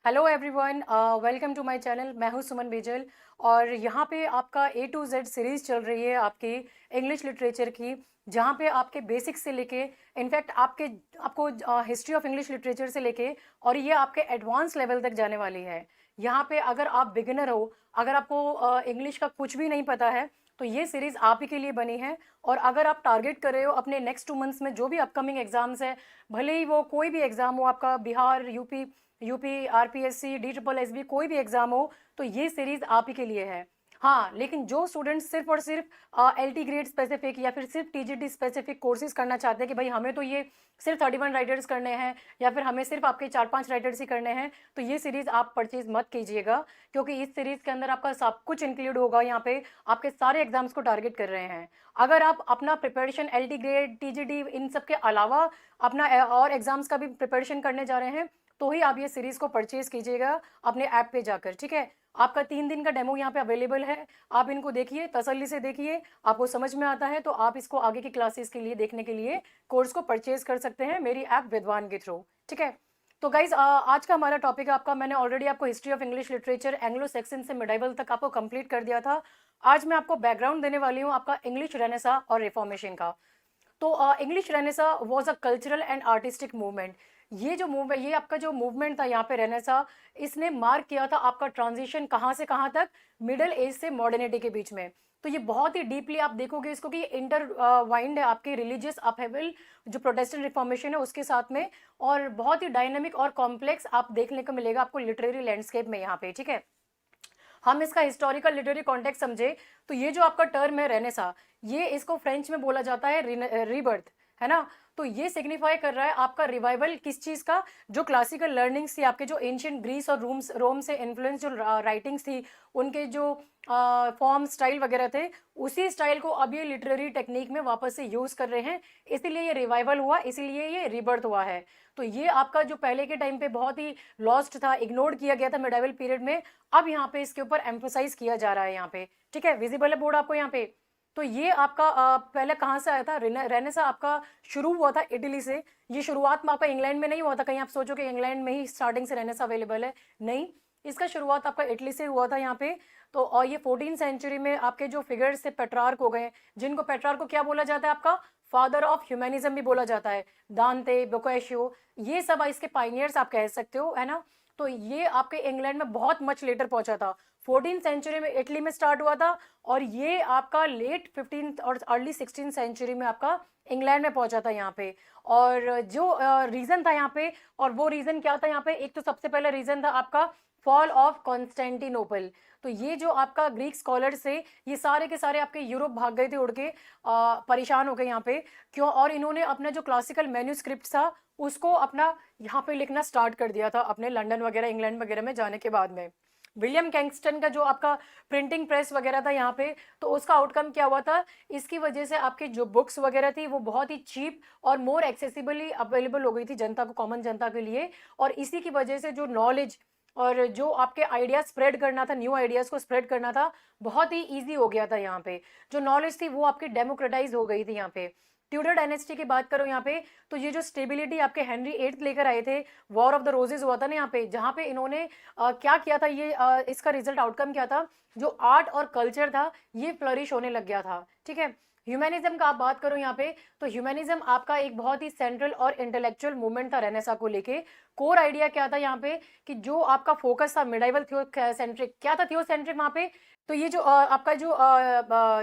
Hello everyone, welcome to my channel. मैं हूं सुमन bezel और यहाँ पे आपका ए टू जेड सीरीज़ चल रही है आपकी इंग्लिश लिटरेचर की, जहाँ पे आपके बेसिक्स से लेके इनफैक्ट आपको हिस्ट्री ऑफ इंग्लिश लिटरेचर से लेके और ये आपके एडवांस लेवल तक जाने वाली है। यहाँ पे अगर आप बिगिनर हो, अगर आपको इंग्लिश का कुछ भी नहीं पता है, तो ये सीरीज़ आप ही के लिए बनी है। और अगर आप टारगेट कर रहे हो अपने नेक्स्ट 2 मंथ्स में जो भी अपकमिंग एग्जाम्स है, भले ही वो कोई भी एग्ज़ाम हो, आपका Bihar, UP, RPSC, D triple S B, कोई भी एग्जाम हो, तो ये सीरीज आप ही के लिए है। हाँ, लेकिन जो स्टूडेंट्स सिर्फ और सिर्फ एल टी ग्रेड स्पेसिफिक या फिर सिर्फ टीजीटी स्पेसिफिक कोर्सेज करना चाहते हैं कि भाई हमें तो ये सिर्फ 31 राइटर्स करने हैं या फिर हमें सिर्फ आपके 4-5 राइटर्स ही करने हैं, तो ये सीरीज आप परचेज मत कीजिएगा, क्योंकि इस सीरीज के अंदर आपका सब कुछ इंक्लूड होगा। यहाँ पे आपके सारे एग्जाम्स को टारगेट कर रहे हैं। अगर आप अपना preparation L T grade, TGT, इन सब के अलावा अपना और एग्जाम्स का भी प्रिपरेशन करने जा रहे हैं, तो ही आप ये सीरीज को परचेज कीजिएगा अपने ऐप पे जाकर। ठीक है, आपका 3 दिन का डेमो यहाँ पे अवेलेबल है। आप इनको देखिए, तसल्ली से देखिए, आपको समझ में आता है तो आप इसको आगे की क्लासेस के लिए देखने के लिए कोर्स को परचेज कर सकते हैं मेरी ऐप विद्वान के थ्रू। ठीक है, तो गाइज आज का हमारा टॉपिक है आपका, मैंने ऑलरेडी आपको history of English literature Anglo Saxon से मिडाइवल तक आपको कंप्लीट कर दिया था। आज मैं आपको बैकग्राउंड देने वाली हूँ आपका इंग्लिश रेनेसा और रिफॉर्मेशन का। तो English Renaissance was a cultural and artistic movement. ये आपका जो मूवमेंट था यहाँ पे रेनेसा, इसने मार्क किया था आपका ट्रांजिशन कहाँ से कहाँ तक, मिडिल एज से मॉडर्निटी के बीच में। तो ये बहुत ही डीपली आप देखोगे इसको कि इंटर वाइंड है आपके रिलीजियस अपहेवल, जो प्रोटेस्टेंट रिफॉर्मेशन है उसके साथ में, और बहुत ही डायनेमिक और कॉम्प्लेक्स आप देखने को मिलेगा आपको लिटरेरी लैंडस्केप में यहाँ पे। ठीक है, हम इसका हिस्टोरिकल लिटरेरी कॉन्टेक्स्ट समझे तो ये जो आपका टर्म है रेनेसा, ये इसको फ्रेंच में बोला जाता है रीबर्थ, है ना। तो ये सिग्निफाई कर रहा है आपका रिवाइवल किस चीज का, जो क्लासिकल लर्निंग्स थी आपके, जो एंशियंट ग्रीस और रोम से इन्फ्लुएंस जो राइटिंग्स थी, उनके जो फॉर्म स्टाइल वगैरह थे, उसी स्टाइल को अब ये लिटरेरी टेक्निक में वापस से यूज कर रहे हैं, इसीलिए ये रिवाइवल हुआ, इसीलिए ये रिबर्थ हुआ है। तो ये आपका जो पहले के टाइम पे बहुत ही लॉस्ट था, इग्नोर किया गया था मिडाइवल पीरियड में, अब यहाँ पे इसके ऊपर एम्फोसाइज किया जा रहा है यहाँ पे। ठीक है, विजिबल है बोर्ड आपको यहाँ पे। तो ये आपका पहले कहाँ से आया था, रेनेसा आपका शुरू हुआ था इटली से। ये शुरुआत में आपका इंग्लैंड में नहीं हुआ था, कहीं आप सोचो कि इंग्लैंड में ही स्टार्टिंग से रेनेसा अवेलेबल है, नहीं, इसका शुरुआत आपका इटली से हुआ था यहाँ पे। तो और ये 14 सेंचुरी में आपके जो फिगर्स थे पेट्रार्क हो गए, जिनको पेट्रार्क को क्या बोला जाता है आपका, फादर ऑफ ह्यूमैनिज्म भी बोला जाता है, दांते, बोकाशियो, ये सब इसके पाइनियर्स आप कह सकते हो, है ना। तो ये आपके इंग्लैंड में बहुत मच लेटर पहुंचा था, 14 सेंचुरी में इटली में स्टार्ट हुआ था, और ये आपका लेट 15 और अर्ली 16 सेंचुरी में आपका इंग्लैंड में पहुंचा था यहाँ पे। और जो रीजन था यहाँ पे, और वो रीजन क्या था यहाँ पे, एक तो सबसे पहला रीजन था आपका फॉल ऑफ कॉन्स्टेंटिनोपल। तो ये जो आपका ग्रीक स्कॉलर्स थे, ये सारे के सारे आपके यूरोप भाग गए थे उड़ के, परेशान हो गए यहाँ पे, क्यों, और इन्होंने अपना जो क्लासिकल मैन्यूस्क्रिप्ट था उसको अपना यहाँ पे लिखना स्टार्ट कर दिया था अपने लंदन वगैरह इंग्लैंड वगैरह में जाने के बाद में। विलियम कैंगस्टन का जो आपका प्रिंटिंग प्रेस वगैरह था यहाँ पे, तो उसका आउटकम क्या हुआ था, इसकी वजह से आपकी जो बुक्स वगैरह थी वो बहुत ही चीप और मोर एक्सेसिबली अवेलेबल हो गई थी जनता को, कॉमन जनता के लिए। और इसी की वजह से जो नॉलेज और जो आपके आइडियाज स्प्रेड करना था, न्यू आइडियाज को स्प्रेड करना था, बहुत ही ईजी हो गया था यहाँ पे। जो नॉलेज थी वो आपकी डेमोक्रेटाइज हो गई थी यहाँ पे। ट्यूडर डायनेस्टी की बात करो यहाँ पे, तो ये जो स्टेबिलिटी आपके हेनरी एट्थ लेकर आए थे, वॉर ऑफ द रोजेस हुआ था ना यहाँ पे, जहाँ पे इन्होंने क्या किया था, ये इसका रिजल्ट आउटकम क्या था, जो आर्ट और कल्चर था ये फ्लरिश होने लग गया था। ठीक है, ह्यूमैनिज्म का आप बात करो यहाँ पे, तो ह्यूमैनिज्म आपका एक बहुत ही सेंट्रल और इंटेलेक्चुअल मूवमेंट था रेनेसा को लेके। कोर आइडिया क्या था यहाँ पे, कि जो आपका फोकस था मिडाइवल थियोसेंट्रिक, क्या था थियोसेंट्रिक वहाँ पे, तो ये जो आपका जो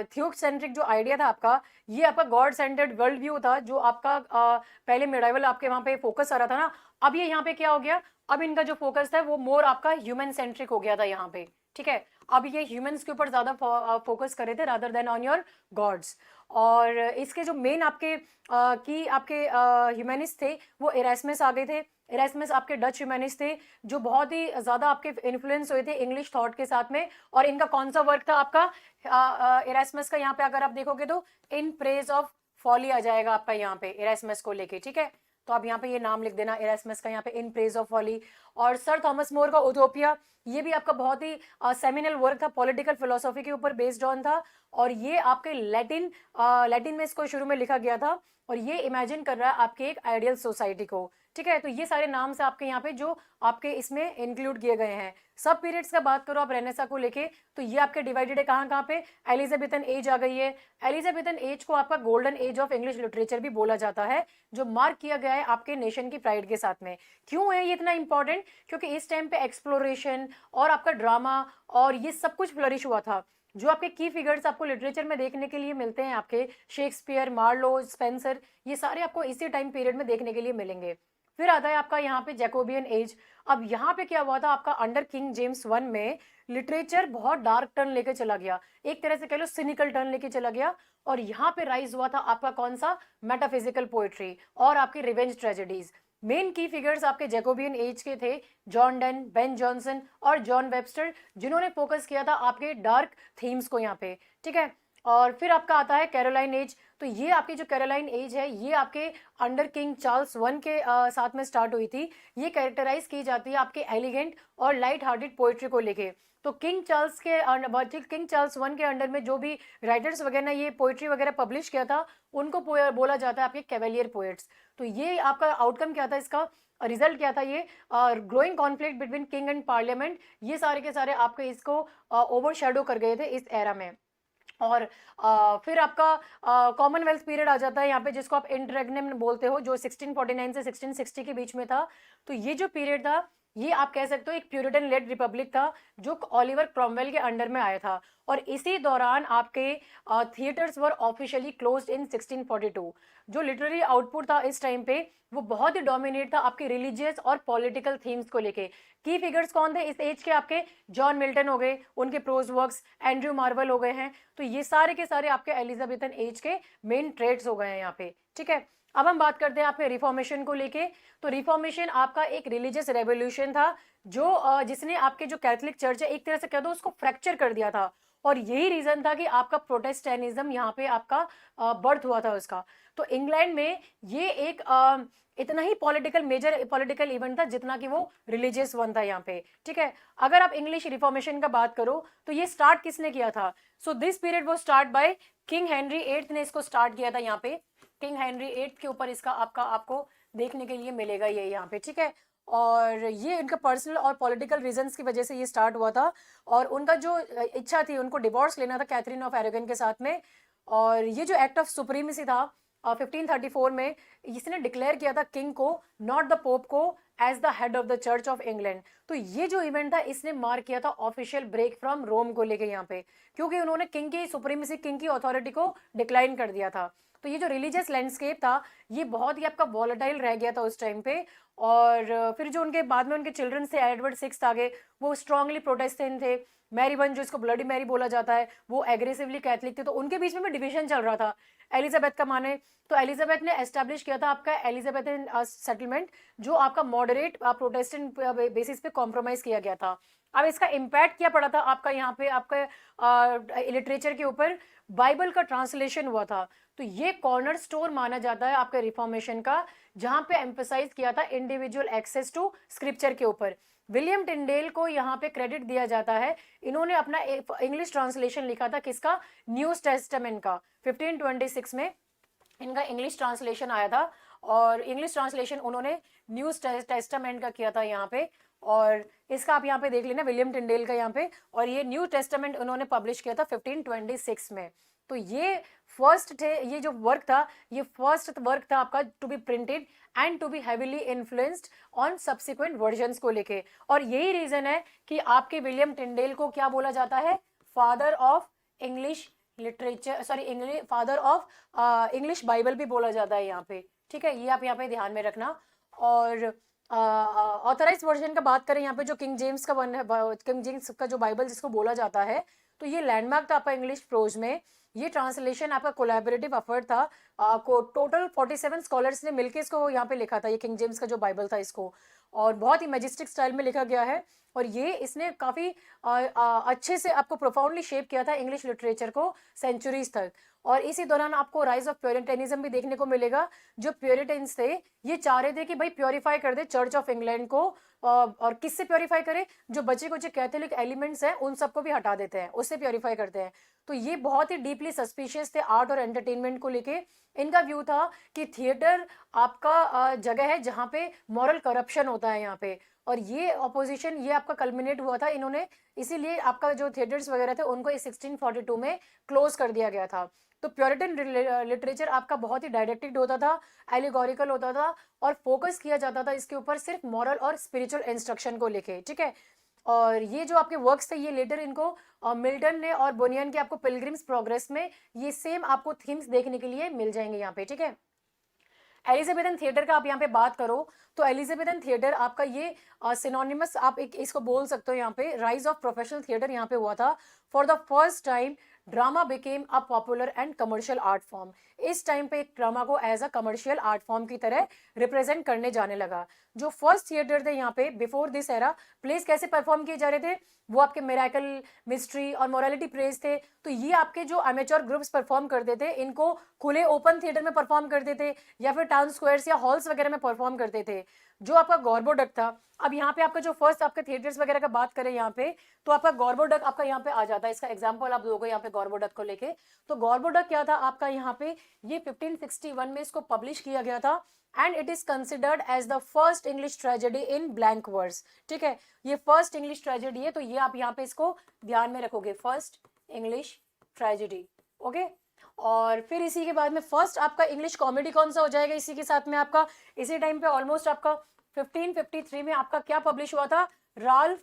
थियोसेंट्रिक जो आइडिया था आपका, ये आपका गॉड सेंटर्ड वर्ल्ड व्यू था, जो आपका पहले मिडाइवल आपके वहाँ पे फोकस आ रहा था ना, अब ये यहाँ पे क्या हो गया, अब इनका जो फोकस था वो मोर आपका ह्यूमन सेंट्रिक हो गया था यहाँ पे। ठीक है, अब ये ह्यूमंस के ऊपर ज्यादा फोकस करे थे rather than on your gods. और इसके जो मेन आपके की आपके ह्यूमनिस्ट थे वो इरास्मस आ गए थे। इरास्मस आपके डच ह्यूमनिस्ट थे, जो बहुत ही ज्यादा आपके इन्फ्लुएंस हुए थे इंग्लिश थॉट के साथ में। और इनका कौन सा वर्क था आपका इरास्मस का, यहाँ पे अगर आप देखोगे तो इन प्रेज ऑफ फॉली आ जाएगा आपका यहाँ पे इरास्मस को लेके। ठीक है, तो आप यहाँ पे ये नाम लिख देना इरास्मस का, यहाँ पे इन प्रेज ऑफ फॉली। और सर थॉमस मोर का उटोपिया, ये भी आपका बहुत ही सेमिनल वर्क था, पॉलिटिकल फिलोसॉफी के ऊपर बेस्ड ऑन था, और ये आपके लैटिन में इसको शुरू में लिखा गया था, और ये इमेजिन कर रहा है आपके एक आइडियल सोसाइटी को, ठीक है, तो ये सारे नाम से आपके यहाँ पे जो आपके इसमें इंक्लूड किए गए हैं। सब पीरियड्स का बात करो आप रेनेसा को लेके, तो ये आपके डिवाइडेड है कहाँ कहाँ पे, एलिजाबेथन एज आ गई है। एलिजाबेथन एज को आपका golden age of English literature भी बोला जाता है, जो मार्क किया गया है आपके नेशन की प्राइड के साथ में। क्यों है ये इतना इंपॉर्टेंट? क्योंकि इस टाइम पे एक्सप्लोरेशन और आपका ड्रामा और ये सब कुछ फ्लरिश हुआ था। जो आपके की फिगर्स आपको लिटरेचर में देखने के लिए मिलते हैं, आपके शेक्सपियर, मार्लो, स्पेंसर, ये सारे आपको इसी टाइम पीरियड में देखने के लिए मिलेंगे। फिर आता है आपका यहाँ पे जैकोबियन एज। अब यहाँ पे क्या हुआ था आपका अंडर किंग जेम्स वन में लिटरेचर बहुत डार्क टर्न लेके चला गया, एक तरह से कह लो सिनिकल टर्न लेके चला गया। और यहाँ पे राइज हुआ था आपका कौन सा, मेटाफिजिकल पोएट्री और आपकी रिवेंज ट्रेजेडीज। मेन की फिगर्स आपके जैकोबियन एज के थे जॉन डन, बेन जॉनसन और जॉन वेबस्टर, जिन्होंने फोकस किया था आपके डार्क थीम्स को यहाँ पे, ठीक है। और फिर आपका आता है कैरोलाइन एज। तो ये आपकी जो कैरोलाइन एज है ये आपके अंडर किंग चार्ल्स वन के साथ में स्टार्ट हुई थी। ये कैरेक्टराइज की जाती है आपके एलिगेंट और लाइट हार्टेड पोएट्री को लेके। तो किंग चार्ल्स वन के अंडर में जो भी राइटर्स वगैरह ने ये पोएट्री वगैरह पब्लिश किया था, उनको बोला जाता है आपके कैवेलियर पोएट्स। तो ये आपका आउटकम क्या था, इसका रिजल्ट क्या था, ये growing conflict between king and parliament, ये सारे के सारे आपके इसको ओवरशैडो कर गए थे इस एरा में। और फिर आपका कॉमनवेल्थ पीरियड आ जाता है यहाँ पे, जिसको आप इंटररेग्नम बोलते हो, जो 1649 से 1660 के बीच में था। तो ये जो पीरियड था ये आप कह सकते हो एक प्यूरिटन लेड रिपब्लिक था, जो ओलिवर क्रॉमवेल के अंडर में आया था। और इसी दौरान आपके थिएटर्स वर ऑफिशियली क्लोज्ड इन 1642। जो लिटरेरी आउटपुट था इस टाइम पे वो बहुत ही डोमिनेट था आपके रिलीजियस और पॉलिटिकल थीम्स को लेके। की फिगर्स कौन थे इस एज के, आपके जॉन मिल्टन हो गए, उनके प्रोज वर्क्स, एंड्रयू मार्वल हो गए हैं। तो ये सारे के सारे आपके एलिजाबेथन एज के मेन ट्रेड्स हो गए हैं यहाँ पे, ठीक है। अब हम बात करते हैं आपके रिफॉर्मेशन को लेके। तो रिफॉर्मेशन आपका एक रिलीजियस रेवोल्यूशन था, जो जिसने आपके जो कैथोलिक चर्च है एक तरह से कह दो उसको फ्रैक्चर कर दिया था। और यही रीजन था कि आपका प्रोटेस्टेंटिज्म यहाँ पे आपका बर्थ हुआ था उसका। तो इंग्लैंड में ये एक इतना ही मेजर पॉलिटिकल इवेंट था जितना कि वो रिलीजियस वन था यहाँ पे, ठीक है। अगर आप इंग्लिश रिफॉर्मेशन का बात करो तो ये स्टार्ट किसने किया था? सो दिस पीरियड वो start by king Henry eighth ने इसको स्टार्ट किया था यहाँ पे। किंग हेनरी एट्थ के ऊपर इसका आपको देखने के लिए मिलेगा ये यहाँ पे, ठीक है। और ये उनका पर्सनल और पॉलिटिकल रीजंस की वजह से ये स्टार्ट हुआ था। और उनका जो इच्छा थी, उनको डिवोर्स लेना था कैथरीन ऑफ एरेगन के साथ में। और ये जो एक्ट ऑफ सुप्रीमेसी था 1534 में, इसने डिक्लेयर किया था किंग को, नॉट द पोप को, as the head of the Church of England. तो ये जो इवेंट था इसने मार्क किया था ऑफिशियल ब्रेक फ्रॉम रोम को लेके यहाँ पे, क्योंकि उन्होंने किंग की सुप्रीमेसी, किंग की अथॉरिटी को डिक्लाइन कर दिया था। तो ये जो रिलीजियस लैंडस्केप था ये बहुत ही आपका वॉलेटाइल रह गया था उस टाइम पे। और फिर जो उनके बाद में उनके चिल्ड्रन थे, एडवर्ड सिक्स्थ आ गए, वो स्ट्रांगली प्रोटेस्टेंट थे। मैरी वन, जो इसको ब्लडी मैरी बोला जाता है, वो एग्रेसिवली कैथलिक थे। तो उनके बीच में भी डिवीजन चल रहा था एलिजाबेथ का माने। तो एलिजाबेथ ने एस्टेब्लिश किया था आपका एलिजाबेथन सेटलमेंट, जो आपका मॉडरेट प्रोटेस्टेंट बेसिस पे कॉम्प्रोमाइज किया गया था। अब इसका इम्पैक्ट क्या पड़ा था आपका यहाँ पे आपका लिटरेचर के ऊपर? बाइबल का ट्रांसलेशन हुआ था। तो ये कॉर्नर स्टोन माना जाता है आपके रिफॉर्मेशन का, जहां पे एम्फसाइज किया था इंडिविजुअल एक्सेस टू स्क्रिप्चर के ऊपर। विलियम टिंडेल को यहाँ पे क्रेडिट दिया जाता है, इन्होंने अपना इंग्लिश ट्रांसलेशन लिखा था किसका? न्यू टेस्टामेंट का। 1526 में इनका इंग्लिश ट्रांसलेशन आया था, और इंग्लिश ट्रांसलेशन उन्होंने न्यू टेस्टामेंट का किया था यहाँ पे। और इसका आप यहाँ पे देख लेना, विलियम टिंडेल का यहाँ पे। और ये न्यू टेस्टामेंट उन्होंने पब्लिश किया था 1526 में। तो ये फर्स्ट थे, ये जो वर्क था ये फर्स्ट वर्क था आपका to be printed and to be heavily influenced on subsequent versions को लेके। और यही रीजन है कि आपके विलियम टिंडेल को क्या बोला जाता है? Father of English literature, sorry father of English Bible भी बोला जाता है यहाँ पे, ठीक है। ये आप यहाँ पे ध्यान में रखना। और ऑथराइज वर्जन का बात करें यहाँ पे, जो किंग जेम्स का किंग जेम्स का जो बाइबल जिसको बोला जाता है, तो ये लैंडमार्क था आपका इंग्लिश प्रोज में। ये ट्रांसलेशन आपका कोलैबोरेटिव एफर्ट था, टोटल 47 स्कॉलर्स ने मिलकर इसको यहाँ पे लिखा था, ये किंग जेम्स का जो बाइबल था इसको। और बहुत ही मैजेस्टिक स्टाइल में लिखा गया है। और ये इसने काफ़ी अच्छे से आपको प्रोफाउंडली शेप किया था इंग्लिश लिटरेचर को सेंचुरीज तक। और इसी दौरान आपको राइज ऑफ प्योरिटेनिज्म भी देखने को मिलेगा। जो प्योरिटेन्स थे ये चाह रहे थे कि भाई प्योरीफाई कर दे चर्च ऑफ इंग्लैंड को, और किससे प्योरीफाई करे, जो बचे कुछ कैथोलिक एलिमेंट्स हैं उन सबको भी हटा देते हैं, उससे प्योरीफाई करते हैं। तो ये बहुत ही डीपली सस्पिशियस थे आर्ट और एंटरटेनमेंट को लेके। इनका व्यू था कि थिएटर आपका जगह है जहाँ पे मॉरल करप्शन होता है यहाँ पे, और ये ऑपोजिशन ये आपका कल्मिनेट हुआ था इन्होंने, इसीलिए आपका जो थिएटर्स वगैरह थे उनको 1642 में क्लोज कर दिया गया था। तो प्योरिटन लिटरेचर आपका बहुत ही डायरेक्टेड होता था, एलिगोरिकल होता था, और फोकस किया जाता था इसके ऊपर सिर्फ मॉरल और स्पिरिचुअल इंस्ट्रक्शन को लेके, ठीक है। और ये जो आपके वर्क्स थे ये लेटर इनको मिल्टन ने और बोनियन के आपको पिलग्रिम्स प्रोग्रेस में ये सेम आपको थीम्स देखने के लिए मिल जाएंगे यहाँ पे, ठीक है। एलिजाबेथन थिएटर का आप यहाँ पे बात करो तो एलिजाबेथन थिएटर आपका ये सिनोनिमस आप एक इसको बोल सकते हो, यहाँ पे राइज ऑफ प्रोफेशनल थिएटर यहाँ पे हुआ था। For the first time drama became a popular and commercial art form. इस टाइम पे एक ड्रामा को as a commercial art form की तरह रिप्रेजेंट करने जाने लगा। जो फर्स्ट थिएटर थे यहाँ पे बिफोर दिस एरा, प्लेस कैसे परफॉर्म किए जा रहे थे, वो आपके मेराकल, मिस्ट्री और मोरालिटी प्रेज थे। तो ये आपके जो अमेच्योर ग्रुप्स परफॉर्म करते थे इनको खुले ओपन थिएटर में परफॉर्म करते थे या फिर टाउन स्क्वायर्स या हॉल्स वगैरह में परफॉर्म करते थे। जो आपका गॉर्बोडक था, अब यहाँ पे आपका जो फर्स्ट आपके थिएटर्स वगैरह का बात करें यहाँ पे, तो आपका गॉर्बोडक आपका यहाँ पे आ जाता है। इसका एग्जांपल आप दोगे यहाँ पे गॉर्बोडक को लेके। तो गॉर्बोडक क्या था आपका यहाँ पे, ये 1561 में इसको पब्लिश किया गया था and it is considered as the first English tragedy in blank verse, ठीक है। ये फर्स्ट इंग्लिश ट्रेजेडी है, तो ये आप यहाँ पे इसको ध्यान में रखोगे, फर्स्ट इंग्लिश ट्रेजेडी, ओके। और फिर इसी के बाद में फर्स्ट आपका इंग्लिश कॉमेडी कौन सा हो जाएगा इसी के साथ में आपका, इसी टाइम पे ऑलमोस्ट आपका 1553 में आपका क्या पब्लिश हुआ था, राल्फ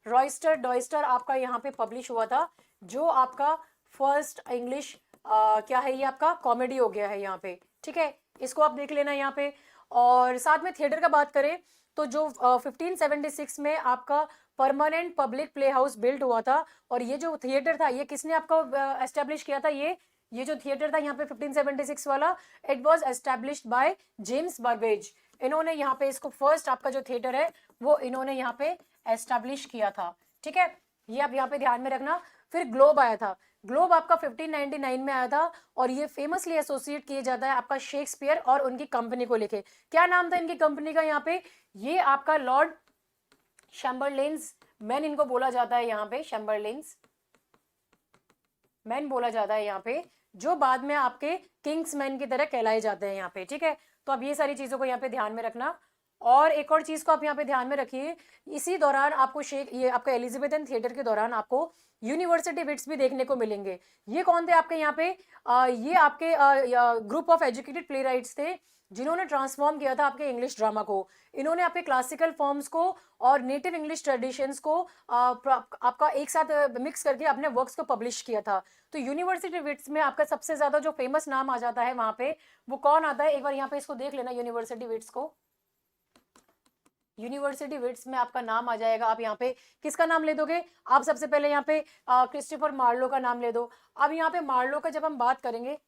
रॉयस्टर डॉयस्टर आपका यहाँ पे पब्लिश हुआ था, जो आपका फर्स्ट इंग्लिश क्या है, ये आपका कॉमेडी हो गया है यहाँ पे, ठीक है। इसको आप देख लेना यहाँ पे। और साथ में थिएटर का बात करें तो जो 1576 में आपका permanent public play house built हुआ था, और ये जो थिएटर था ये किसने आपको एस्टेब्लिश किया था, ये जो थिएटर था यहाँ पे 1576 वाला, it was established by James Burbage. इन्होंने यहाँ पे इसको फर्स्ट आपका जो थिएटर है वो इन्होंने यहाँ पे एस्टेब्लिश किया था, ठीक है। ये आप यहाँ पे ध्यान में रखना। फिर ग्लोब आया था, ग्लोब आपका 1599 में आया था, और ये फेमसली एसोसिएट किया जाता है आपका शेक्सपियर और उनकी कंपनी को लेके। क्या नाम था इनकी कंपनी का यहाँ पे, ये आपका लॉर्ड शैम्बरलेन्स मैन इनको बोला जाता है यहाँ पे, शैम्बरलेन्स मैन बोला जाता है यहाँ पे, जो बाद में आपके किंग्स मैन की तरह कहलाए जाते हैं यहाँ पे, ठीक है। तो अब ये सारी चीजों को यहाँ पे ध्यान में रखना। और एक और चीज को आप यहाँ पे ध्यान में रखिए, इसी दौरान आपको ये आपका एलिजाबेथन थिएटर के दौरान आपको यूनिवर्सिटी विट्स भी देखने को मिलेंगे। ये कौन थे आपके यहाँ पे, ये आपके group of educated play rights थे जिन्होंने ट्रांसफॉर्म किया था आपके इंग्लिश ड्रामा को। इन्होंने आपके क्लासिकल फॉर्म्स को और नेटिव इंग्लिश ट्रेडिशंस को आपका एक साथ मिक्स करके अपने वर्क्स को पब्लिश किया था। तो यूनिवर्सिटी विट्स में आपका सबसे ज्यादा जो फेमस नाम आ जाता है वहां पे, वो कौन आता है, एक बार यहाँ पे इसको देख लेना यूनिवर्सिटी विट्स को। यूनिवर्सिटी विट्स में आपका नाम आ जाएगा, आप यहाँ पे किसका नाम ले दोगे, आप सबसे पहले यहाँ पे क्रिस्टोफर मार्लो का नाम ले दो। अब यहाँ पे मार्लो का जब हम बात करेंगे,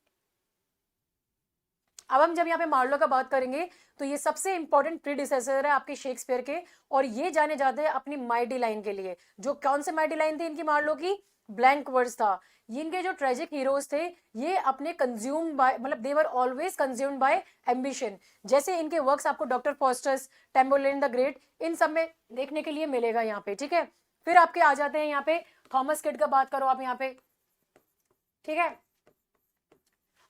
अब हम जब यहाँ पे मार्लो का बात करेंगे तो ये सबसे इंपॉर्टेंट प्रीडिसेसर है आपके शेक्सपियर के, और ये जाने जाते हैं अपनी माइटी लाइन के लिए। जो कौन से माइटी लाइन थी इनकी मार्लो की, ब्लैंक वर्ड्स था। ये इनके जो ट्रेजिक हीरोज थे ये अपने कंज्यूम्ड बाय, मतलब they were always consumed by ambition. जैसे इनके वर्क्स आपको doctor Faustus, Tamburlaine the great, इन सब में देखने के लिए मिलेगा यहाँ पे, ठीक है। फिर आपके आ जाते हैं यहाँ पे थॉमस किड का बात करो आप यहाँ पे, ठीक है।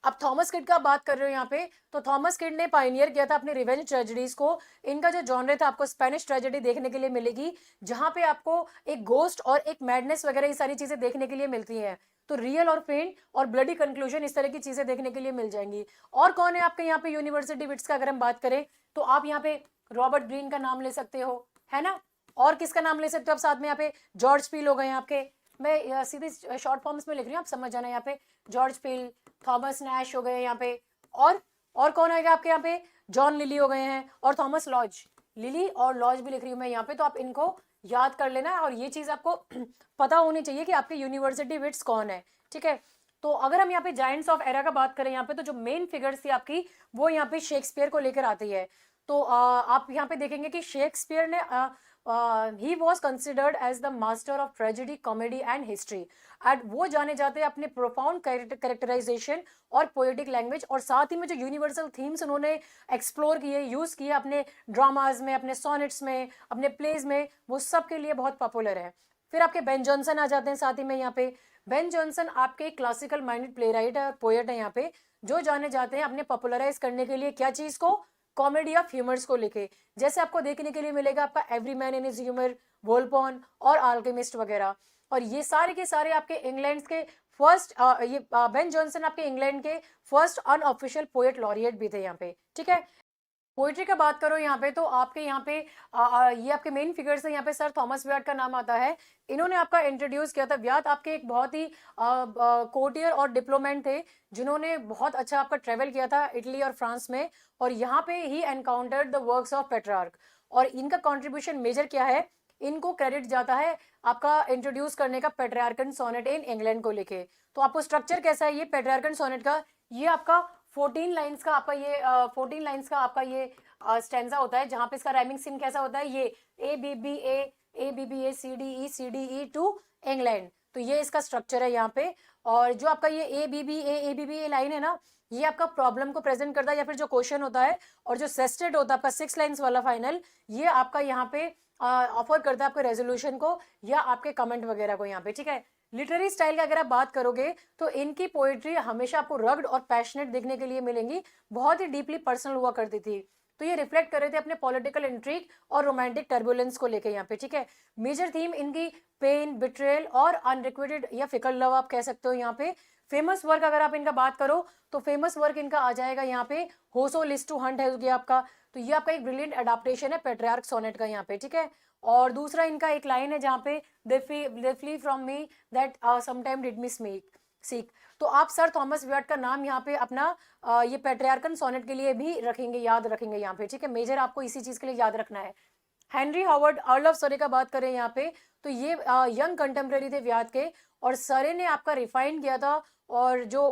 अब थॉमस किड का बात कर रहे हो यहाँ पे, तो थॉमस किड ने पायनियर किया था अपनी रिवेंज ट्रेजेडीज को। इनका जो जॉनर था आपको स्पेनिश ट्रेजेडी देखने के लिए मिलेगी, जहां पे आपको एक गोस्ट और एक मैडनेस वगैरह ये सारी चीजें देखने के लिए मिलती हैं। तो रियल और फेंट और ब्लडी कंक्लूजन इस तरह की चीजें देखने के लिए मिल जाएंगी। और कौन है आपके यहाँ पे यूनिवर्सिटी विट्स का अगर हम बात करें तो आप यहाँ पे रॉबर्ट ग्रीन का नाम ले सकते हो, है ना। और किसका नाम ले सकते हो आप साथ में, यहाँ पे जॉर्ज पील हो गए आपके, मैं सीधे शॉर्ट फॉर्म्स में लिख रही हूँ, आप समझ जाना। यहाँ पे जॉर्ज पील, थॉमस नैश हो गए यहाँ पे, और कौन आएगा आपके यहाँ पे, जॉन लिली हो गए हैं, और थॉमस लॉज, लिली और लॉज भी लिख रही हूँ मैं यहाँ पे। तो आप इनको याद कर लेना है, और ये चीज आपको पता होनी चाहिए कि आपके यूनिवर्सिटी विट्स कौन है, ठीक है। तो अगर हम यहाँ पे जायंट्स ऑफ एरा का बात करें यहाँ पे, तो जो मेन फिगर्स थी आपकी वो यहाँ पे शेक्सपियर को लेकर आती है। तो आप यहाँ पे देखेंगे कि शेक्सपियर ने ही was considered as the master of tragedy, comedy and history. And वो जाने जाते हैं अपने प्रोफाउंड कैरेक्टराइजेशन और पोएटिक लैंग्वेज, और साथ ही में जो यूनिवर्सल थीम्स उन्होंने एक्सप्लोर किए, यूज़ किए अपने ड्रामाज में, अपने सोनेट्स में, अपने प्लेज में, वो सब के लिए बहुत पॉपुलर है। फिर आपके बेन जॉनसन आ जाते हैं साथ ही में यहाँ पे। बेन जॉनसन आपके क्लासिकल माइंडेड प्ले राइट है और पोएट है यहाँ पे, जो जाने जाते हैं अपने पॉपुलराइज करने के लिए क्या चीज़ को, कॉमेडी ऑफ ह्यूमर्स को लेके। जैसे आपको देखने के लिए मिलेगा आपका every man in his humour, Volpone और आल्केमिस्ट वगैरह। और ये सारे के सारे आपके इंग्लैंड के फर्स्ट, ये बेन जॉनसन आपके इंग्लैंड के फर्स्ट अनऑफिशियल पोएट लॉरिएट भी थे यहाँ पे, ठीक है। पोइट्री का बात करो यहाँ पे तो आपके यहाँ पे ये आपके मेन फिगर्स है यहाँ पे, सर थॉमस व्याट का नाम आता है। इन्होंने आपका इंट्रोड्यूस किया था। व्याट आपके एक बहुत ही कोर्टियर और डिप्लोमेट थे, जिन्होंने बहुत अच्छा आपका ट्रेवल किया था इटली और फ्रांस में, और यहाँ पे he encountered the works of Petrarch. और इनका कॉन्ट्रीब्यूशन मेजर क्या है, इनको क्रेडिट जाता है आपका इंट्रोड्यूस करने का पेट्रार्कन सोनेट इन इंग्लैंड को लेके। तो आपको स्ट्रक्चर कैसा है ये पेट्रार्कन सोनेट का, ये आपका 14 लाइंस का आपका ये 14 लाइंस का आपका ये स्टैंजा होता है, जहां पे इसका राइमिंग सिम कैसा होता है, ये A B B A to England. तो ये इसका स्ट्रक्चर है यहाँ पे। और जो आपका ये A B B A line है ना, ये आपका प्रॉब्लम को प्रेजेंट करता है या फिर जो क्वेश्चन होता है, और जो सेस्टेड होता है आपका 6 लाइंस वाला फाइनल, ये आपका यहाँ पे ऑफर करता है आपके रेजोल्यूशन को या आपके कमेंट वगैरह को यहाँ पे, ठीक है। लिटरेरी स्टाइल की अगर आप बात करोगे तो इनकी पोएट्री हमेशा आपको रग्ड और पैशनेट देखने के लिए मिलेंगी, बहुत ही डीपली पर्सनल हुआ करती थी। तो ये रिफ्लेक्ट कर रहे थे अपने पॉलिटिकल इंट्रीग और रोमांटिक टर्बुलेंस को लेके यहाँ पे, ठीक है। मेजर थीम इनकी पेन, बिट्रेयल और अनरिक्वेटेड या फिकल लव आप कह सकते हो यहाँ पे। फेमस वर्क अगर आप इनका बात करो तो फेमस वर्क इनका आ जाएगा यहाँ पे होसो लिस्ट टू हंट है गया आपका। तो ये आपका एक ब्रिलियंट अडाप्टेशन है पेट्रियार्क सोनेट का यहाँ पे, ठीक है। और दूसरा इनका एक लाइन है जहाँ पे they flee from me that sometime did me seek. तो आप सर थॉमस व्याट का नाम यहाँ पे अपना ये पेट्रियार्कन सोनेट के लिए भी रखेंगे, याद रखेंगे यहाँ पे, ठीक है। मेजर आपको इसी चीज के लिए याद रखना है। हेनरी हावर्ड अर्ल ऑफ सरे का बात करें यहाँ पे तो ये यंग कंटेम्प्रेरी थे व्याट के, और सरे ने आपका रिफाइन किया था, और जो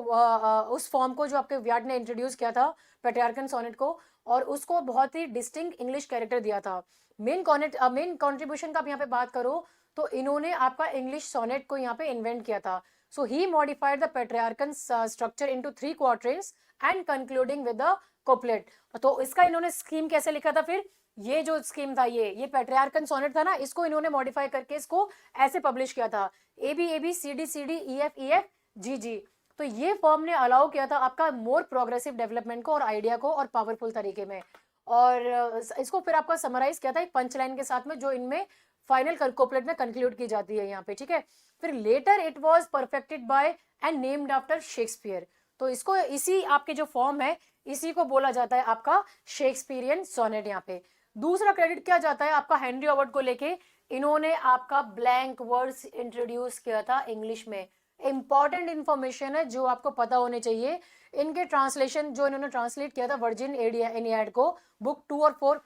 उस फॉर्म को जो आपके व्याट ने इंट्रोड्यूस किया था पेट्रियार्कन सोनेट को, और उसको बहुत ही डिस्टिंक्ट इंग्लिश कैरेक्टर दिया था। मेन कॉन्ट्रीब्यूशन का आप यहाँ पे बात करो तो इन्होंने आपका इंग्लिश सोनेट को यहाँ पे इन्वेंट किया था। So he modified the Petrarchan structure into 3 quarters and concluding with the couplet. तो इसका इन्होंने स्कीम कैसे लिखा था, फिर ये जो स्कीम था ये पेट्रियार्कन सोनेट था ना, इसको इन्होंने मॉडिफाई करके इसको ऐसे पब्लिश किया था, A B C D E F G. तो ये फॉर्म ने अलाउ किया था आपका मोर प्रोग्रेसिव डेवलपमेंट को और आइडिया को और पावरफुल तरीके में। और इसको फिर आपका समराइज किया था एक पंच लाइन के साथ में, जो इनमें फाइनल कोपलेट में कंक्लूड की जाती है यहाँ पे, ठीक है। फिर later it was perfected by and named after Shakespeare. तो इसको इसी आपके जो फॉर्म है इसी को बोला जाता है आपका शेक्सपियरियन सोनेट यहाँ पे। दूसरा क्रेडिट क्या जाता है आपका हेनरी हावर्ड को लेके, इन्होंने आपका ब्लैंक वर्ड्स इंट्रोड्यूस किया था इंग्लिश में। इंपॉर्टेंट इंफॉर्मेशन है जो आपको पता होने चाहिए। इनके ट्रांसलेशन जो इन्होंने ट्रांसलेट किया था वर्जिन एनियाड को, बुक 2 और 4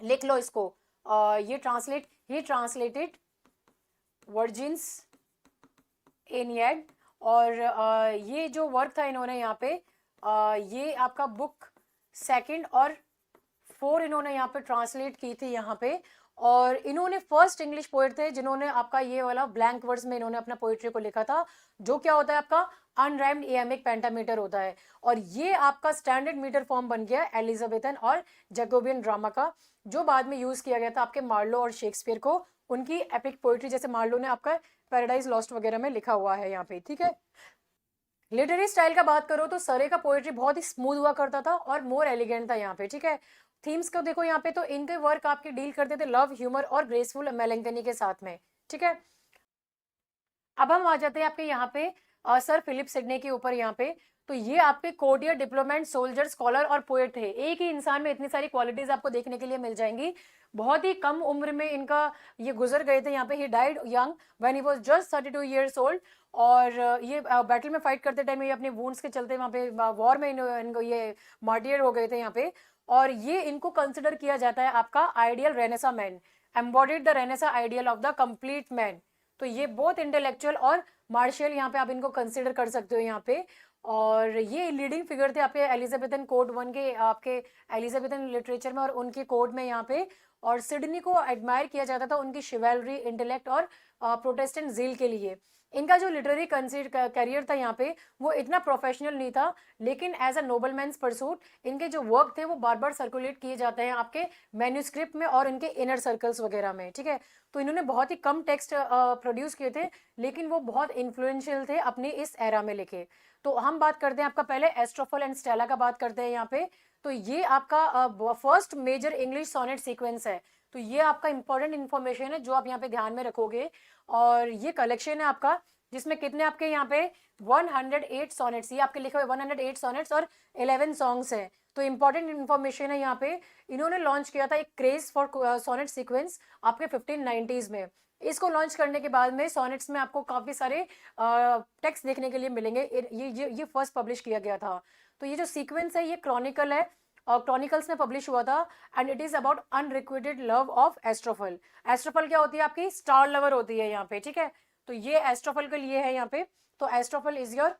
लिख लो इसको। ये ट्रांसलेटेड वर्जिन्स एनियाड, और ये जो वर्क था इन्होंने यहाँ पे ये आपका बुक 2 और 4 इन्होंने यहाँ पे ट्रांसलेट की थी यहाँ पे। और इन्होंने फर्स्ट इंग्लिश पोएट थे जिन्होंने आपका ये वाला ब्लैंक वर्ड्स में इन्होंने अपना पोएट्री को लिखा था, जो क्या होता है आपका अनराइम्ड इयमिक पेंटामीटर होता है। और ये आपका स्टैंडर्ड मीटर फॉर्म बन गया एलिजाबेथन और जैकोबियन ड्रामा का, जो बाद में यूज किया गया था आपके मार्लो और शेक्सपियर को उनकी एपिक पोएट्री, जैसे मार्लो ने आपका पैराडाइज लॉस्ट वगैरह में लिखा हुआ है यहाँ पे, ठीक है। लिटरेरी स्टाइल का बात करो तो सरे का पोएट्री बहुत ही स्मूथ हुआ करता था और मोर एलिगेंट था यहाँ पे, ठीक है। थीम्स को देखो यहाँ पे तो इनके वर्क आपके डील करते थे लव, ह्यूमर और ग्रेसफुल मेलैंकोनी के साथ में, ठीक है। अब हम आ जाते हैं आपके यहाँ पे सर फिलिप सिडनी के ऊपर यहाँ पे। तो ये आपके कोर्टियर, डिप्लोमेट, सोल्जर, स्कॉलर और पोएट थे। एक ही इंसान में इतनी सारी क्वालिटीज आपको देखने के लिए मिल जाएंगी। बहुत ही कम उम्र में इनका ये गुजर गए थे यहाँ पे। He died young when he was just 32 years old. और ये बैटल में फाइट करते टाइम ये अपने वुंड्स के चलते वहाँ पे वॉर में इनको ये मार्टियर हो गए थे यहाँ पे। और ये इनको कंसिडर किया जाता है आपका ideal Renaissance man, embodied the Renaissance ideal of the complete man. तो ये बहुत इंटेलेक्चुअल और मार्शियल यहाँ पे आप इनको कंसिडर कर सकते हो यहाँ पे। और ये लीडिंग फिगर थे आपके एलिजाबेथन कोड 1 के आपके एलिजाबेथन लिटरेचर में और उनके कोड में यहाँ पे। और सिडनी को एडमायर किया जाता था उनकी शिवेलरी, इंटेलेक्ट और प्रोटेस्टेंट जील के लिए। इनका जो लिटरेरी करियर था यहाँ पे वो इतना प्रोफेशनल नहीं था, लेकिन एज अ नोबलमैन्स परसूट इनके जो वर्क थे वो बार बार सर्कुलेट किए जाते हैं आपके मैन्यूस्क्रिप्ट में और इनके इनर सर्कल्स वगैरह में, ठीक है। तो इन्होंने बहुत ही कम टेक्स्ट प्रोड्यूस किए थे, लेकिन वो बहुत इन्फ्लुएंशियल थे अपनी इस एरा में लिखे। तो हम बात करते हैं आपका पहले एस्ट्रोफल एंड स्टेला का बात करते हैं यहाँ पे। तो ये आपका first major English sonnet sequence है। तो ये आपका इंपॉर्टेंट इन्फॉर्मेशन है जो आप यहाँ पे ध्यान में रखोगे। और ये कलेक्शन है आपका जिसमें कितने आपके यहाँ पे 108 सोनेट्स, ये आपके लिखे हुए 108 सोनेट्स और 11 सॉन्ग्स हैं। तो इंपॉर्टेंट इन्फॉर्मेशन है यहाँ पे। इन्होंने लॉन्च किया था एक क्रेज फॉर सोनेट सीक्वेंस आपके 1590s में। इसको लॉन्च करने के बाद में सोनेट्स में आपको काफी सारे टेक्स्ट देखने के लिए मिलेंगे। ये फर्स्ट पब्लिश किया गया था। तो ये जो सीक्वेंस है ये क्रॉनिकल है और क्रॉनिकल्स में पब्लिश हुआ था and it is about unrequited love of Astrophel. Astrophel क्या होती है? आपकी स्टार लवर होती है यहाँ पे, ठीक है। तो ये एस्ट्रोफल के लिए है यहाँ पे। तो एस्ट्रोफल इज योर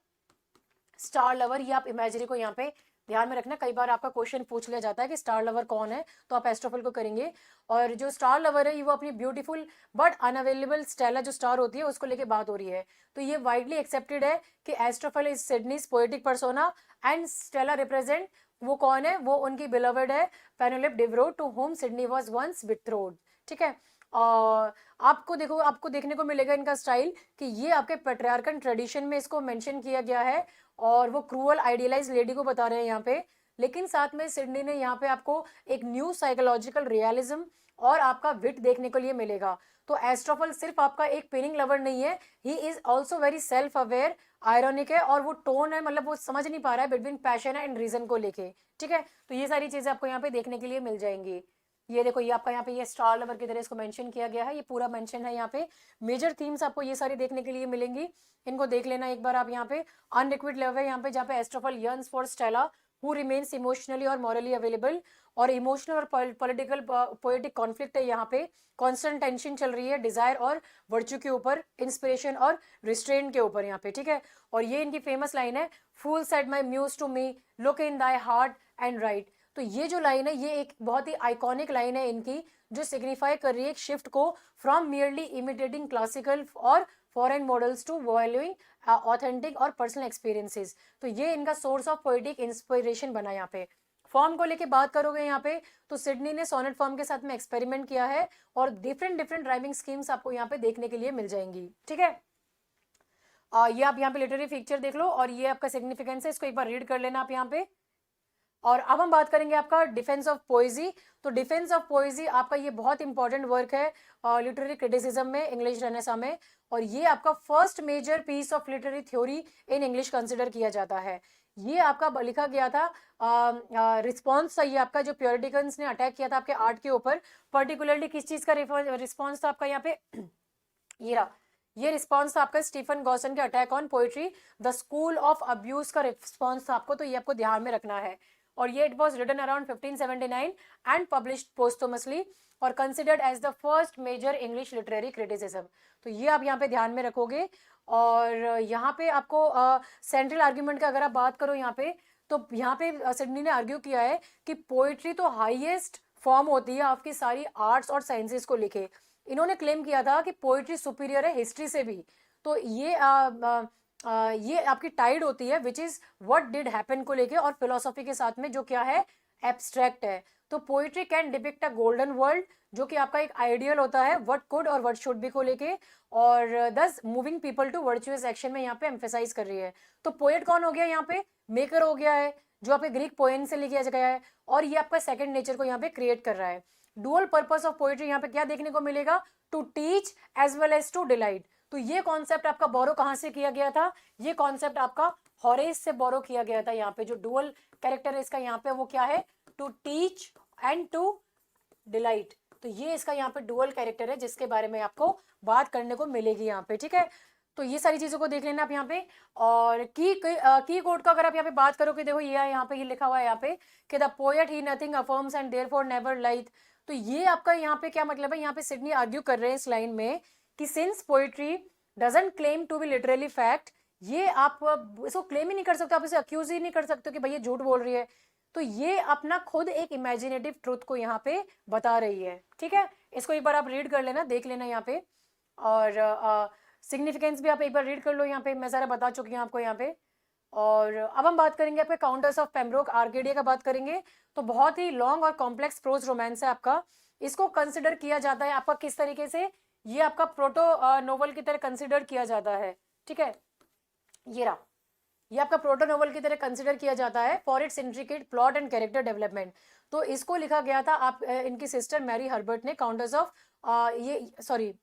स्टार लवर, ये आप इमेजरी को यहाँ पे ध्यान में रखना। कई बार आपका क्वेश्चन पूछ लिया जाता है कि स्टार लवर कौन है, तो आप एस्ट्रोफल को करेंगे। और जो स्टार लवर है ये वो अपनी ब्यूटीफुल बट अनअवेलेबल स्टेला जो स्टार होती है उसको लेके बात हो रही है। तो ये वाइडली एक्सेप्टेड है कि Astrophel is Sidney's poetic persona and Stella represent वो कौन है? वो उनकी बिलवर्ड है Penelope Devereux to whom Sidney was once betrothed, ठीक है। और आपको देखने को मिलेगा इनका स्टाइल कि ये आपके पेट्रियार्कन ट्रेडिशन में इसको मेंशन किया गया है और वो क्रूअल आइडियलाइज लेडी को बता रहे हैं यहाँ पे। लेकिन साथ में सिडनी ने यहाँ पे आपको एक न्यू साइकोलॉजिकल रियलिज्म और आपका विट देखने को लिए मिलेगा। तो एस्ट्रोफल सिर्फ आपका एक पेनिंग लवर नहीं है, he is also very self aware, ironic है और वो टोन है, मतलब वो समझ नहीं पा रहा है बिटवीन पैशन एंड रीजन को लेके, ठीक है। तो ये सारी चीजें आपको यहाँ पे देखने के लिए मिल जाएंगी। ये देखो ये आपका यहाँ पे ये स्टार लवर की तरह इसको मेंशन किया गया है, ये पूरा मेंशन है यहाँ पे। मेजर थीम्स आपको ये सारी देखने के लिए मिलेंगी, इनको देख लेना एक बार आप। यहाँ पे अनलिक्विड लव है यहाँ पे, जहाँ पे Astrophel yearns for Stella who remains emotionally और मॉरली अवेलेबल। और इमोशनल और पॉलिटिकल पोएटिक कॉन्फ्लिक्ट है यहाँ पे, कॉन्स्टेंट टेंशन चल रही है डिजायर और वर्च्यू के ऊपर, इंस्पिरेशन और रिस्ट्रेंट के ऊपर यहाँ पे, ठीक है। और ये इनकी फेमस लाइन है, fool said my muse to me look in thy heart and write. तो ये जो लाइन है ये एक बहुत ही आइकॉनिक लाइन है इनकी, जो सिग्निफाई कर रही है एक शिफ्ट को फ्रॉम मियरली इमिटेटिंग क्लासिकल और foreign models to valuing authentic और पर्सनल एक्सपीरियंसेस। तो ये इनका सोर्स ऑफ पोएटिक इंस्पिरेशन बना यहाँ पे। फॉर्म को लेके बात करोगे यहाँ पे तो सिडनी ने सोनेट फॉर्म के साथ में एक्सपेरिमेंट किया है और डिफरेंट डिफरेंट राइमिंग स्कीम्स आपको यहाँ पे देखने के लिए मिल जाएंगी, ठीक है। ये आप यहाँ पे लिटरेरी पिक्चर देख लो और ये आपका सिग्निफिकेंस है, इसको एक बार रीड कर लेना आप यहाँ पे। और अब हम बात करेंगे आपका डिफेंस ऑफ पोइजी। तो डिफेंस ऑफ पोइजी आपका ये बहुत इंपॉर्टेंट वर्क है लिटरेरी क्रिटिसिज्म में, इंग्लिश रेनेसां में। और ये आपका first major piece of literary theory in English consider किया जाता है। ये आपका लिखा गया था रिस्पॉन्स था ये आपका, जो प्योरिटिकन्स ने अटैक किया था आपके आर्ट के ऊपर। पर्टिकुलरली किस चीज का रिस्पॉन्स था आपका यहाँ पे? ये रिस्पॉन्स था आपका स्टीफन गॉसन के attack on poetry, the school of abuse का रिस्पॉन्स था आपको। तो ये आपको ध्यान में रखना है। और ये it was written around 1579 and published posthumously और considered as the first major English literary criticism. तो ये आप यहाँ पे ध्यान में रखोगे। और यहाँ पे आपको सेंट्रल आर्ग्यूमेंट का अगर आप बात करो यहाँ पे, तो यहाँ पे सिडनी ने आर्ग्यू किया है कि पोइट्री तो हाईएस्ट फॉर्म होती है आपकी सारी आर्ट्स और साइंसेस को लिखे। इन्होंने क्लेम किया था कि पोइट्री सुपीरियर है हिस्ट्री से भी। तो ये आपकी टाइड होती है which is what did happen को लेके और फिलोसॉफी के साथ में, जो क्या है एब्स्ट्रैक्ट है। तो poetry can depict a golden world, जो कि आपका एक आइडियल होता है व्हाट कुड और व्हाट शुड बी को लेके, और thus moving people to virtuous action में यहाँ पे एम्फेसाइज कर रही है। तो पोएट कौन हो गया यहाँ पे? मेकर हो गया है, जो आपके ग्रीक पोएम से लिखा गया है और ये आपका सेकंड नेचर को यहाँ पे क्रिएट कर रहा है। डुअल पर्पस ऑफ पोएट्री यहाँ पे क्या देखने को मिलेगा? To teach as well as to delight. तो ये कॉन्सेप्ट आपका बोरो कहां से किया गया था? ये कॉन्सेप्ट आपका हॉरेस से बोरो किया गया था। यहाँ पे जो डुअल कैरेक्टर है इसका यहाँ पे वो क्या है? To teach and to delight. तो ये इसका यहाँ पे डुअल कैरेक्टर है जिसके बारे में आपको बात करने को मिलेगी यहाँ पे, ठीक है। तो ये सारी चीजों को देख लेना आप यहाँ पे। और की कोड का अगर आप यहाँ पे बात करो कि देखो ये यहाँ पे ये लिखा हुआ है यहाँ पे कि the poet he nothing affirms and therefore never lieth. तो ये आपका यहाँ पे क्या मतलब है? यहाँ पे सिडनी आर्ग्यू कर रहे हैं इस लाइन में कि since poetry doesn't claim to be literally fact, ये आप इसको क्लेम ही नहीं कर सकते, आप इसे अक्यूज ही नहीं कर सकते कि भाई ये झूठ बोल रही है। तो ये अपना खुद एक इमेजिनेटिव ट्रुथ को यहाँ पे बता रही है, ठीक है। इसको एक बार आप रीड कर लेना, देख लेना यहाँ पे, और सिग्निफिकेंस भी आप एक बार रीड कर लो। यहाँ पे मैं सारा बता चुकी हूँ आपको यहाँ पे। और अब हम बात करेंगे आपके काउंटर्स ऑफ पेम्ब्रोक आर्केडिया का बात करेंगे। तो बहुत ही लॉन्ग और कॉम्प्लेक्स प्रोज रोमांस है आपका। इसको कंसिडर किया जाता है आपका किस तरीके से, ये आपका प्रोटो नोवेल की तरह कंसिडर किया जाता है, ठीक है। ये रहा, ये आपका प्रोटो नोवेल की तरह कंसिडर किया जाता है for its intricate plot and character development. तो इसको लिखा गया था आप इनकी सिस्टर मैरी हर्बर्ट ने, काउंटर्स ऑफ ये सॉरी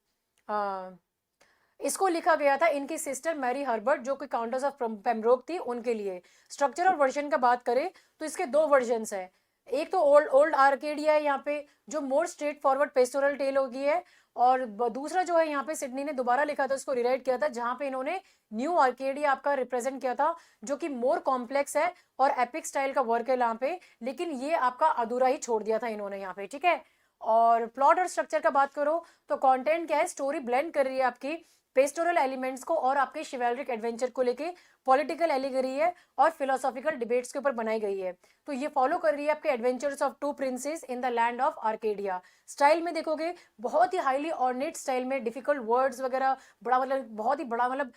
इसको लिखा गया था इनकी सिस्टर मैरी हर्बर्ट, जो कि काउंटर्स ऑफ पेम्ब्रोक थी, उनके लिए। स्ट्रक्चर और वर्जन का बात करें तो इसके दो वर्जन्स हैं। एक तो ओल्ड आर्केडिया है यहाँ पे, जो more straightforward pastoral tale होगी है, और दूसरा जो है यहाँ पे सिडनी ने दोबारा लिखा था, उसको रिराइट किया था, जहाँ पे इन्होंने न्यू आर्केडिया आपका रिप्रेजेंट किया था, जो कि मोर कॉम्प्लेक्स है और एपिक स्टाइल का वर्क है यहाँ पे, लेकिन ये आपका अधूरा ही छोड़ दिया था इन्होंने यहाँ पे, ठीक है। और प्लॉट और स्ट्रक्चर का बात करो तो कंटेंट क्या है, स्टोरी ब्लेंड कर रही है आपकी पेस्टोरल एलिमेंट्स को और आपके शिवैल्रिक एडवेंचर को लेके, पॉलिटिकल एलिगरी है और फिलोसॉफिकल डिबेट्स के ऊपर बनाई गई है। तो ये फॉलो कर रही है आपके adventures of two princesses in the land of Arcadia. Style में देखोगे बहुत ही हाईली ऑर्नेट स्टाइल में, डिफिकल्ट वर्ड्स वगैरह, बड़ा मतलब बहुत ही बड़ा मतलब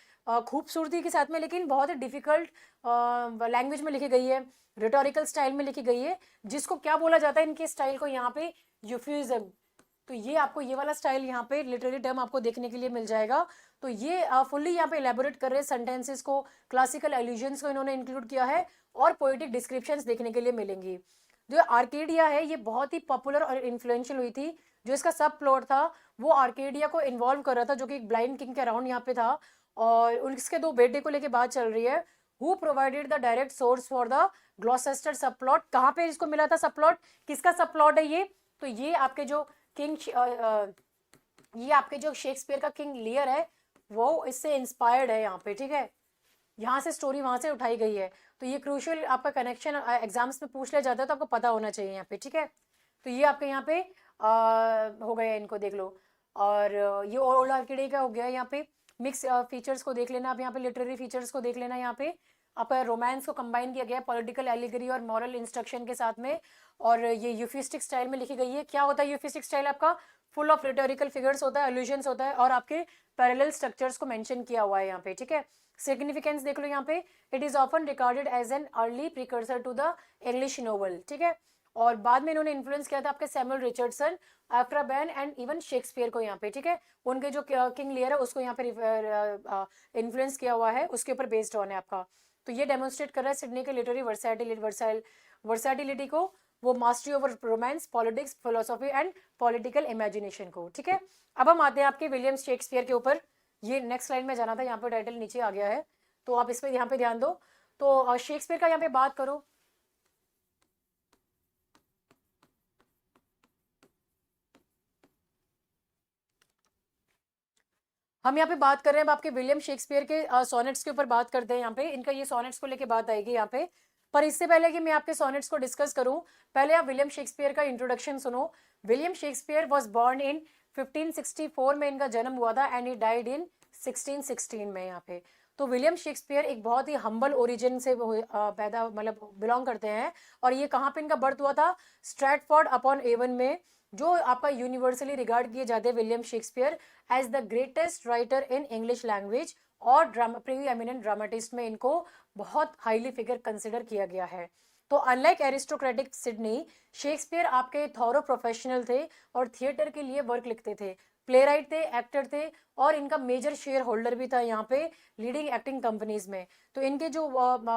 खूबसूरती के साथ में, लेकिन बहुत ही डिफिकल्ट लैंग्वेज में लिखी गई है, रिटोरिकल स्टाइल में लिखी गई है, जिसको क्या बोला जाता है इनके स्टाइल को यहाँ पे, यूफ्यूजम। तो ये आपको ये वाला स्टाइल यहाँ पे लिटरेरी टर्म आपको देखने के लिए मिल जाएगा। तो ये फुल्ली यहाँ पे एलेबोरेट कर रहे हैं सेंटेंसेस को, क्लासिकल एल्यूजन्स को इन्होंने इंक्लूड किया है, और पोएटिक डिस्क्रिप्शंस देखने के लिए मिलेंगी। जो आर्केडिया है ये बहुत ही पॉपुलर और इन्फ्लुएंशियल हुई थी। जो इसका सब प्लॉट था वो आर्केडिया को इन्वॉल्व कर रहा था, जो कि एक ब्लाइंड किंग के अराउंड यहाँ पे था, और उसके दो बेटे को लेके बात चल रही है। Who provided the direct source for the Gloucester सब प्लॉट, कहाँ पे इसको मिला था सब प्लॉट, किसका सब प्लॉट है ये, तो ये आपके जो किंग ये आपके जो शेक्सपियर का किंग लियर है वो इससे इंस्पायर्ड है यहाँ पे, ठीक है। यहाँ से स्टोरी वहां से उठाई गई है। तो ये क्रूशियल आपका कनेक्शन एग्जाम्स में पूछ लिया जाता है, तो आपको पता होना चाहिए यहाँ पे, ठीक है। तो ये आपके यहाँ पे हो गया, इनको देख लो। और ये ओल्ड आर्किडे का हो गया। यहाँ पे मिक्स फीचर्स को देख लेना आप, यहाँ पे लिटरेरी फीचर्स को देख लेना। यहाँ पे आपका रोमांस को कंबाइन किया गया है पॉलिटिकल एलिगरी और मॉरल इंस्ट्रक्शन के साथ में, और ये यूफिस्टिक स्टाइल में लिखी गई है। क्या होता है यूफिस्टिक स्टाइल आपका, फुल ऑफ रिटोरिकल फिगर्स होता है, एल्यूजन्स होता है, और आपके पैरेलल स्ट्रक्चर्स को मेंशन किया हुआ है यहाँ पे, ठीक है। सिग्निफिकेंस देख लो यहाँ पे, it is often recorded as an early precursor to the English novel, ठीक है। और बाद में इन्होंने इन्फ्लुएंस किया था आपके Samuel Richardson, Aphra Behn and even Shakespeare को यहाँ पे, ठीक है। उनके जो किंग लियर है उसको यहाँ पे इन्फ्लुएंस किया हुआ है, उसके ऊपर बेस्ड ऑन है आपका। तो ये डेमोन्स्ट्रेट कर रहा है सिडनी के लिटरेरी वर्सैटिलिटी को, वो mastery over romance, politics, philosophy and political imagination को, ठीक है। अब हम आते हैं आपके विलियम शेक्सपियर के ऊपर। ये नेक्स्ट स्लाइड में जाना था, यहाँ पे टाइटल नीचे आ गया है, तो आप इस पे यहाँ पे ध्यान दो। तो शेक्सपियर का यहाँ पे बात करो, हम यहाँ पे बात कर रहे हैं अब आपके विलियम शेक्सपियर के सोनेट्स के ऊपर बात करते हैं। यहाँ पे इनका ये सोनेट्स को लेके बात आएगी यहाँ पे। पर इससे पहले कि मैं आपके सोनेट्स को डिस्कस करूं, पहले आप विलियम शेक्सपियर का इंट्रोडक्शन सुनो। William Shakespeare was born in 1564 में इनका जन्म हुआ था, एंड ही डाइड इन 1616 में यहाँ पे। तो विलियम शेक्सपियर एक बहुत ही हम्बल ओरिजिन से पैदा मतलब बिलोंग करते हैं, और ये कहाँ पे इनका बर्थ हुआ था, स्ट्रैटफोर्ड अपॉन एवन में, जो आपका यूनिवर्सली रिगार्ड किए जाते हैं William Shakespeare as the greatest writer in English language, और प्री एमिनेंट ड्रामेटिस्ट में इनको बहुत हाईली फिगर कंसिडर किया गया है। तो अनलाइक एरिस्टोक्रेटिक सिडनी, शेक्सपियर आपके थॉरो प्रोफेशनल थे और थिएटर के लिए वर्क लिखते थे, प्ले राइट थे, एक्टर थे, और इनका मेजर शेयर होल्डर भी था यहाँ पे लीडिंग एक्टिंग कंपनीज में। तो इनके जो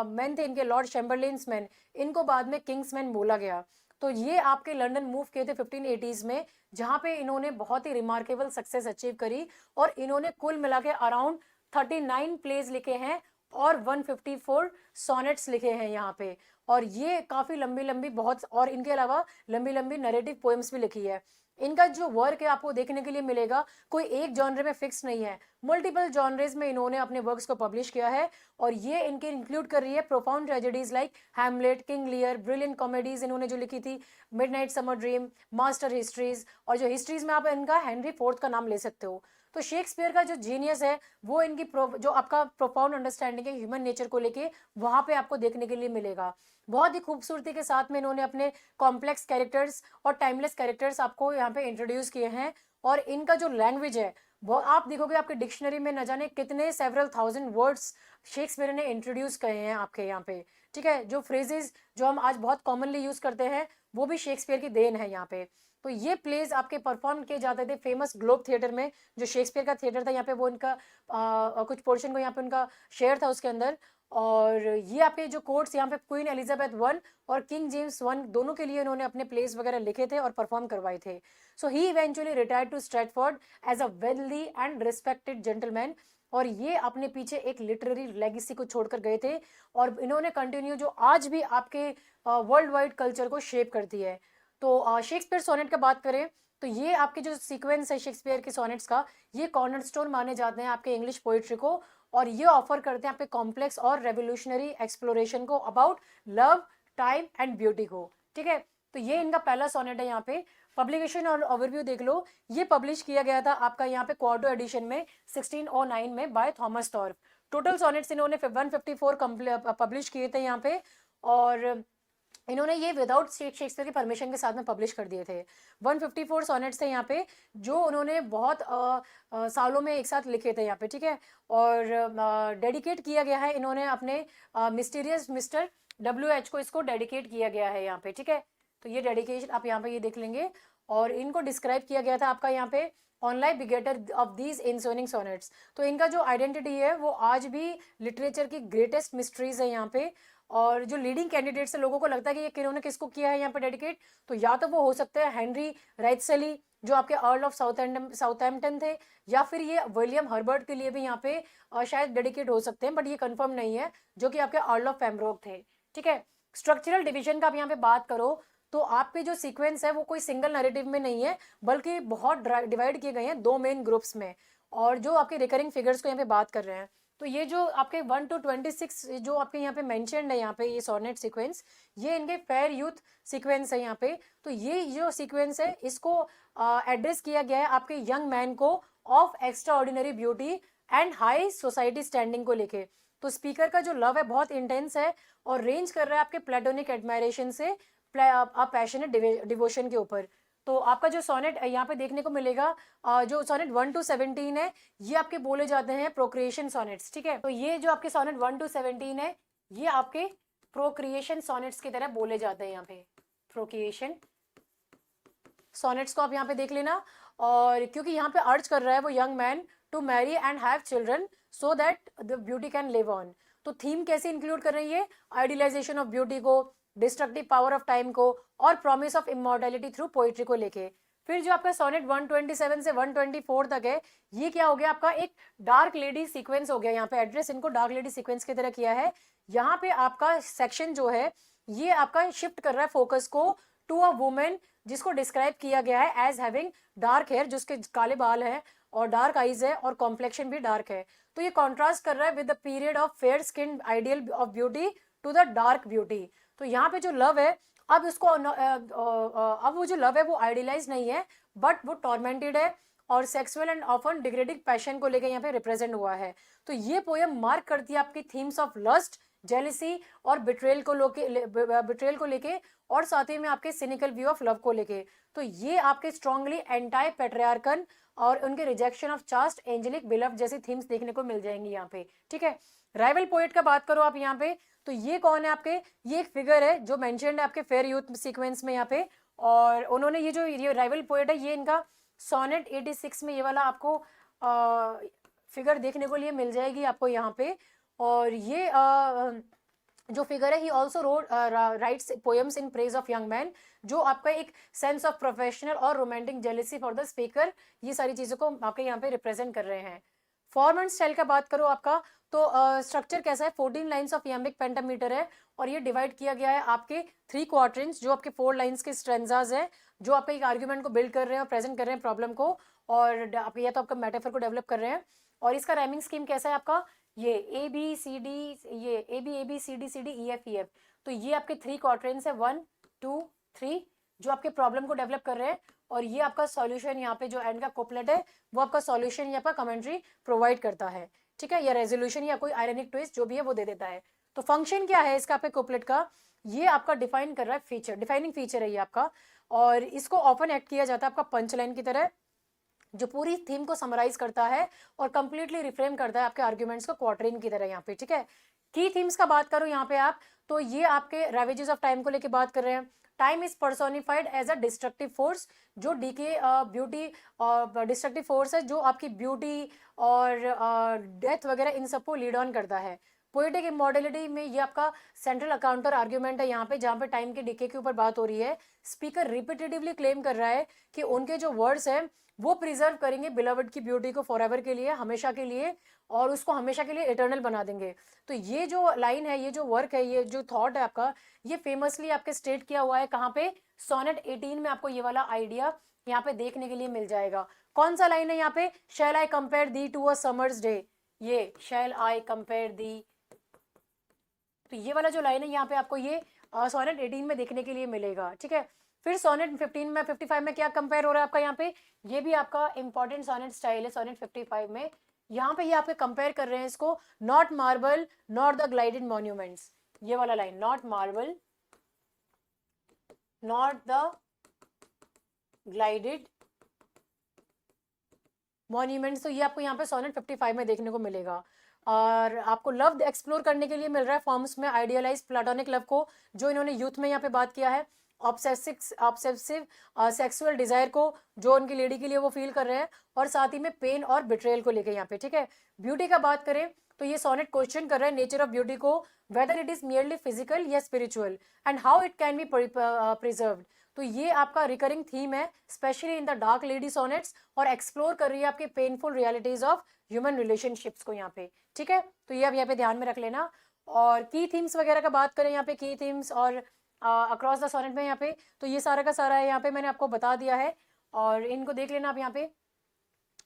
मैन थे, इनके लॉर्ड चैम्बरलेन्स मैन, इनको बाद में किंग्स मैन बोला गया। तो ये आपके लंदन मूव किए थे 1580s में, जहाँ पे इन्होंने बहुत ही रिमार्केबल सक्सेस अचीव करी, और इन्होंने कुल मिला के अराउंड 39 प्लेज लिखे हैं और 154 सोनेट्स लिखे हैं यहाँ पे। और ये काफ़ी लंबी लंबी बहुत, और इनके अलावा लंबी लंबी नरेटिव पोएम्स भी लिखी है। इनका जो वर्क है आपको देखने के लिए मिलेगा, कोई एक जॉनर में फिक्स नहीं है, मल्टीपल जॉनरेज में इन्होंने अपने वर्क्स को पब्लिश किया है और ये इनके इंक्लूड कर रही है profound tragedies like Hamlet, King Lear, brilliant comedies इन्होंने जो लिखी थी, midnight summer dream, master histories, और जो हिस्ट्रीज में आप इनका हेनरी फोर्थ का नाम ले सकते हो। तो शेक्सपियर का जो जीनियस है वो इनकी जो आपका प्रोफाउंड अंडरस्टैंडिंग है ह्यूमन नेचर को लेके वहां पे आपको देखने के लिए मिलेगा। बहुत ही खूबसूरती के साथ में इन्होंने अपने कॉम्प्लेक्स कैरेक्टर्स और टाइमलेस कैरेक्टर्स आपको यहाँ पे इंट्रोड्यूस किए हैं। और इनका जो लैंग्वेज है वो आप देखोगे आपके डिक्शनरी में न जाने कितने सेवरल थाउजेंड वर्ड्स शेक्सपियर ने इंट्रोड्यूस किए हैं आपके यहाँ पे। ठीक है, जो फ्रेजेस जो हम आज बहुत कॉमनली यूज करते हैं वो भी शेक्सपियर की देन है यहाँ पे। तो ये प्लेज आपके परफॉर्म किए जाते थे फेमस ग्लोब थिएटर में, जो शेक्सपियर का थिएटर था यहाँ पे, वो इनका कुछ पोर्शन को यहाँ पे उनका शेयर था उसके अंदर। और ये आपके जो कोर्ट्स यहाँ पे क्वीन एलिजाबेथ वन और किंग जेम्स वन दोनों के लिए इन्होंने अपने प्लेस वगैरह लिखे थे और परफॉर्म करवाए थे। So he eventually retired to Stratford as a wealthy and respected gentleman. और ये अपने पीछे एक लिटरेरी लेगेसी को छोड़कर गए थे और इन्होंने कंटिन्यू जो आज भी आपके वर्ल्ड वाइड कल्चर को शेप करती है। तो शेक्सपियर सोनेट का बात करें तो ये आपके जो सीक्वेंस है शेक्सपियर के सोनेट्स का, ये कॉर्नरस्टोन माने जाते हैं आपके इंग्लिश पोइट्री को। और ये ऑफर करते हैं आपके कॉम्प्लेक्स और रेवोल्यूशनरी एक्सप्लोरेशन को about love, time and beauty को। ठीक है, तो ये इनका पहला सोनेट है यहाँ पे। पब्लिकेशन और ओवरव्यू देख लो, ये पब्लिश किया गया था आपका यहाँ पे क्वार्टो एडिशन में 1609 में by Thomas Thorpe. Total sonnets इन्होंने 154 पब्लिश किए थे यहाँ पे, और इन्होंने ये विदाउट शेक्सपियर की परमिशन के साथ में पब्लिश कर दिए थे। 154 सोनेट्स थे यहाँ पे जो उन्होंने बहुत सालों में एक साथ लिखे थे यहाँ पे। ठीक है, और डेडिकेट किया गया है इन्होंने अपने मिस्टीरियस मिस्टर WH को, इसको डेडिकेट किया गया है यहाँ पे। ठीक है, तो ये डेडिकेशन आप यहाँ पे ये देख लेंगे। और इनको डिस्क्राइब किया गया था आपका यहाँ पे ऑनलाइन बिगेटर ऑफ दीज इंसोनिंग सोनेट्स। तो इनका जो आइडेंटिटी है वो आज भी लिटरेचर की ग्रेटेस्ट मिस्ट्रीज है यहाँ पे। और जो लीडिंग कैंडिडेट्स है, लोगों को लगता है कि ये किन्होंने किसको किया है यहाँ पे डेडिकेट, तो या तो वो हो सकते हैं हेनरी राइटसली जो आपके अर्ल ऑफ साउथहैम्पटन थे, या फिर ये विलियम हर्बर्ट के लिए भी यहाँ पे शायद डेडिकेट हो सकते हैं, बट ये कंफर्म नहीं है, जो कि आपके अर्ल ऑफ पेम्ब्रोक थे। ठीक है, स्ट्रक्चरल डिवीजन का आप यहाँ पे बात करो तो आपके जो सीक्वेंस है वो कोई सिंगल नैरेटिव में नहीं है, बल्कि बहुत डिवाइड किए गए हैं दो मेन ग्रुप्स में। और जो आपके रिकरिंग फिगर्स को यहाँ पे बात कर रहे हैं, तो ये जो आपके 1 to 26 जो आपके यहाँ पे मेंशन्ड है यहाँ पे ये सोनेट सीक्वेंस, ये इनके फेयर यूथ सीक्वेंस है यहाँ पे। तो ये जो सीक्वेंस है इसको एड्रेस किया गया है आपके यंग मैन को of extra ordinary beauty and high society standing को लेके। तो स्पीकर का जो लव है बहुत इंटेंस है और रेंज कर रहा है आपके प्लेटोनिक एडमायरेशन से पैशनेट डिवोशन के ऊपर। तो आपका जो सोनेट यहाँ पे देखने को मिलेगा, जो सोनेट 1 to 17 है, ये आपके बोले जाते हैं प्रोक्रिएशन सोनेट्स। ठीक है, तो ये जो आपके सोनेट 1 to 17 है, ये आपके प्रोक्रिएशन सोनेट्स की तरह बोले जाते हैं यहाँ पे। प्रोक्रिएशन सोनेट्स को आप यहाँ पे देख लेना। और क्योंकि यहाँ पे अर्ज कर रहा है वो young man to marry and have children so that the beauty can live on. तो थीम कैसे इंक्लूड कर रही है, आइडियलाइजेशन ऑफ ब्यूटी को, डिस्ट्रक्टिव पावर ऑफ टाइम को, और promise of immortality through poetry को लेके। फिर जो आपका सोनेट 127 से 124 तक है, ये क्या हो गया आपका एक डार्क लेडी सीक्वेंस हो गया। यहाँ पे एड्रेस इनको डार्क लेडी सीक्वेंस की तरह किया है। यहाँ पे आपका सेक्शन जो है ये आपका शिफ्ट कर रहा है फोकस को टू अ वुमेन जिसको डिस्क्राइब किया गया है एज हैविंग डार्क हेयर, जिसके काले बाल है और डार्क आईज है और कॉम्प्लेक्शन भी डार्क है। तो ये कॉन्ट्रास्ट कर रहा है with the period of fair skin ideal of beauty to the dark beauty. तो यहाँ पे जो लव है अब उसको अब वो जो लव है वो आइडियलाइज नहीं है, बट वो टॉर्मेंटेड है और sexual and often degrading passion को लेकर यहाँ पे रिप्रेजेंट हुआ है। तो ये पोयम मार्क करती है आपकी थीम्स ऑफ लस्ट, जेलिसी और बिट्रेयल को लेके और साथ ही में आपके सिनिकल व्यू ऑफ लव को लेके। तो ये आपके स्ट्रांगली एंटाई पेट्रियार्कन और उनके रिजेक्शन ऑफ चास्ट, एंजेलिक, बिलव जैसी थीम्स देखने को मिल जाएंगी यहाँ पे। ठीक है, राइवल पोएट का बात करो आप यहाँ पे, तो ये कौन है आपके, ये एक फिगर है जो मेंशन्ड है आपके फेयर यूथ सीक्वेंस में यहाँ पे। और उन्होंने ये राइवल पोएट है, ये इनका सोनेट 86 में ये वाला आपको फिगर देखने को लिए मिल जाएगी आपको यहाँ पे। और ये जो फिगर है, he also rights poems in praise of young man, जो आपका एक सेंस ऑफ प्रोफेशनल और romantic jealousy for the speaker, ये सारी चीज़ों को आपके यहाँ पे रिप्रेजेंट कर रहे हैं। फॉर्म एंड स्टाइल का बात करो आपका, तो स्ट्रक्चर कैसा है, 14 लाइन्स ऑफ यम्बिक पेंटामीटर है और ये डिवाइड किया गया है आपके 3 क्वार्टरेंट्स, जो आपके 4 लाइन्स के स्ट्रेंजाज है जो आपके एक आर्ग्यूमेंट को बिल्ड कर रहे हैं और प्रेजेंट कर रहे हैं प्रॉब्लम को। और आप या तो आपका मेटाफर को डेवलप कर रहे हैं। और इसका राइमिंग स्कीम कैसा है आपका, ये ए बी सी डी, ये A B C D E F E F. तो ये आपके 3 क्वाड्रेंट्स है, 1 2 3, जो आपके प्रॉब्लम को डेवलप कर रहे हैं। और ये आपका सॉल्यूशन, यहाँ पे जो एंड का कोपलेट है वो आपका सॉल्यूशन या आपका कमेंट्री प्रोवाइड करता है, ठीक है, या रेजोल्यूशन या कोई आयरनिक ट्विस्ट जो भी है वो दे देता है। तो फंक्शन क्या है इसका आपके कोपलेट का, ये आपका डिफाइन कर रहा है फीचर, डिफाइनिंग फीचर है ये आपका। और इसको ऑफन एक्ट किया जाता है आपका पंच लाइन की तरह, जो पूरी थीम को समराइज करता है और कंप्लीटली रिफ्रेम करता है आपके आर्ग्यूमेंट्स को क्वार्टरिन की तरह यहाँ पे, ठीक है। की थीम्स का बात करो यहाँ पे आप, तो ये आपके रेवेजेस ऑफ टाइम को लेके बात कर रहे हैं। Time is personified as a destructive force, जो डीके ब्यूटी डिस्ट्रक्टिव फोर्स है, जो आपकी ब्यूटी और डेथ वगैरह इन सबको लीड ऑन करता है। पोएटिक इमॉर्टलिटी में ये आपका सेंट्रल काउंटर आर्ग्यूमेंट है यहाँ पे, जहाँ पे टाइम के डीके के ऊपर बात हो रही है। स्पीकर रिपीटेटिवली क्लेम कर रहा है कि उनके जो वर्ड्स हैं वो प्रिजर्व करेंगे बिलवड की ब्यूटी को फॉरएवर के लिए, हमेशा के लिए, और उसको हमेशा के लिए इटर्नल बना देंगे। तो ये जो लाइन है, ये जो वर्क है, ये जो थॉट है आपका, ये फेमसली आपके स्टेट किया हुआ है कहाँ पे, सोनेट 18 में आपको ये वाला आइडिया यहाँ पे देखने के लिए मिल जाएगा। कौन सा लाइन है यहाँ पे, shall I compare thee to a summer's day, ये शैल आई कंपेयर दी, तो ये वाला जो लाइन है यहाँ पे आपको ये सोनेट 18 में देखने के लिए मिलेगा, ठीक है। फिर सोनेट 15 में 55 में क्या कंपेयर हो रहा है आपका यहाँ पे, ये भी आपका इंपॉर्टेंट सोनेट स्टाइल है सोनेट 55 में। यहाँ पे ये आपके कंपेयर कर रहे हैं इसको, not marble not the glided monuments, ये वाला line, not marble not the glided monuments, तो ये आपको यहाँ पे सोनेट 55 में देखने को मिलेगा। और आपको लव एक्सप्लोर करने के लिए मिल रहा है फॉर्म्स में आइडियलाइज प्लाटोनिक लव को, जो इन्होंने यूथ में यहाँ पे बात किया है, ऑब्सेसिव सेक्सुअल डिजायर को जो उनकी लेडी के लिए वो फील कर रहे हैं, और साथ ही में पेन और बिट्रेयल को लेके यहाँ पे, ठीक है। ब्यूटी का बात करें तो ये सोनेट क्वेश्चन कर रहा है नेचर ऑफ ब्यूटी को, whether it is merely physical या spiritual, and how it can be preserved. तो ये आपका रिकरिंग थीम है especially in the dark lady sonnets, और एक्सप्लोर कर रही है आपके painful realities of human relationships को यहाँ पे, ठीक है। तो ये आप यहाँ पे ध्यान में रख लेना। और की थीम्स वगैरह का बात करें यहाँ पे, की थीम्स और अक्रॉस द सोनेट में यहाँ पे, तो ये सारा का सारा है यहाँ पे, मैंने आपको बता दिया है, और इनको देख लेना आप यहाँ पे।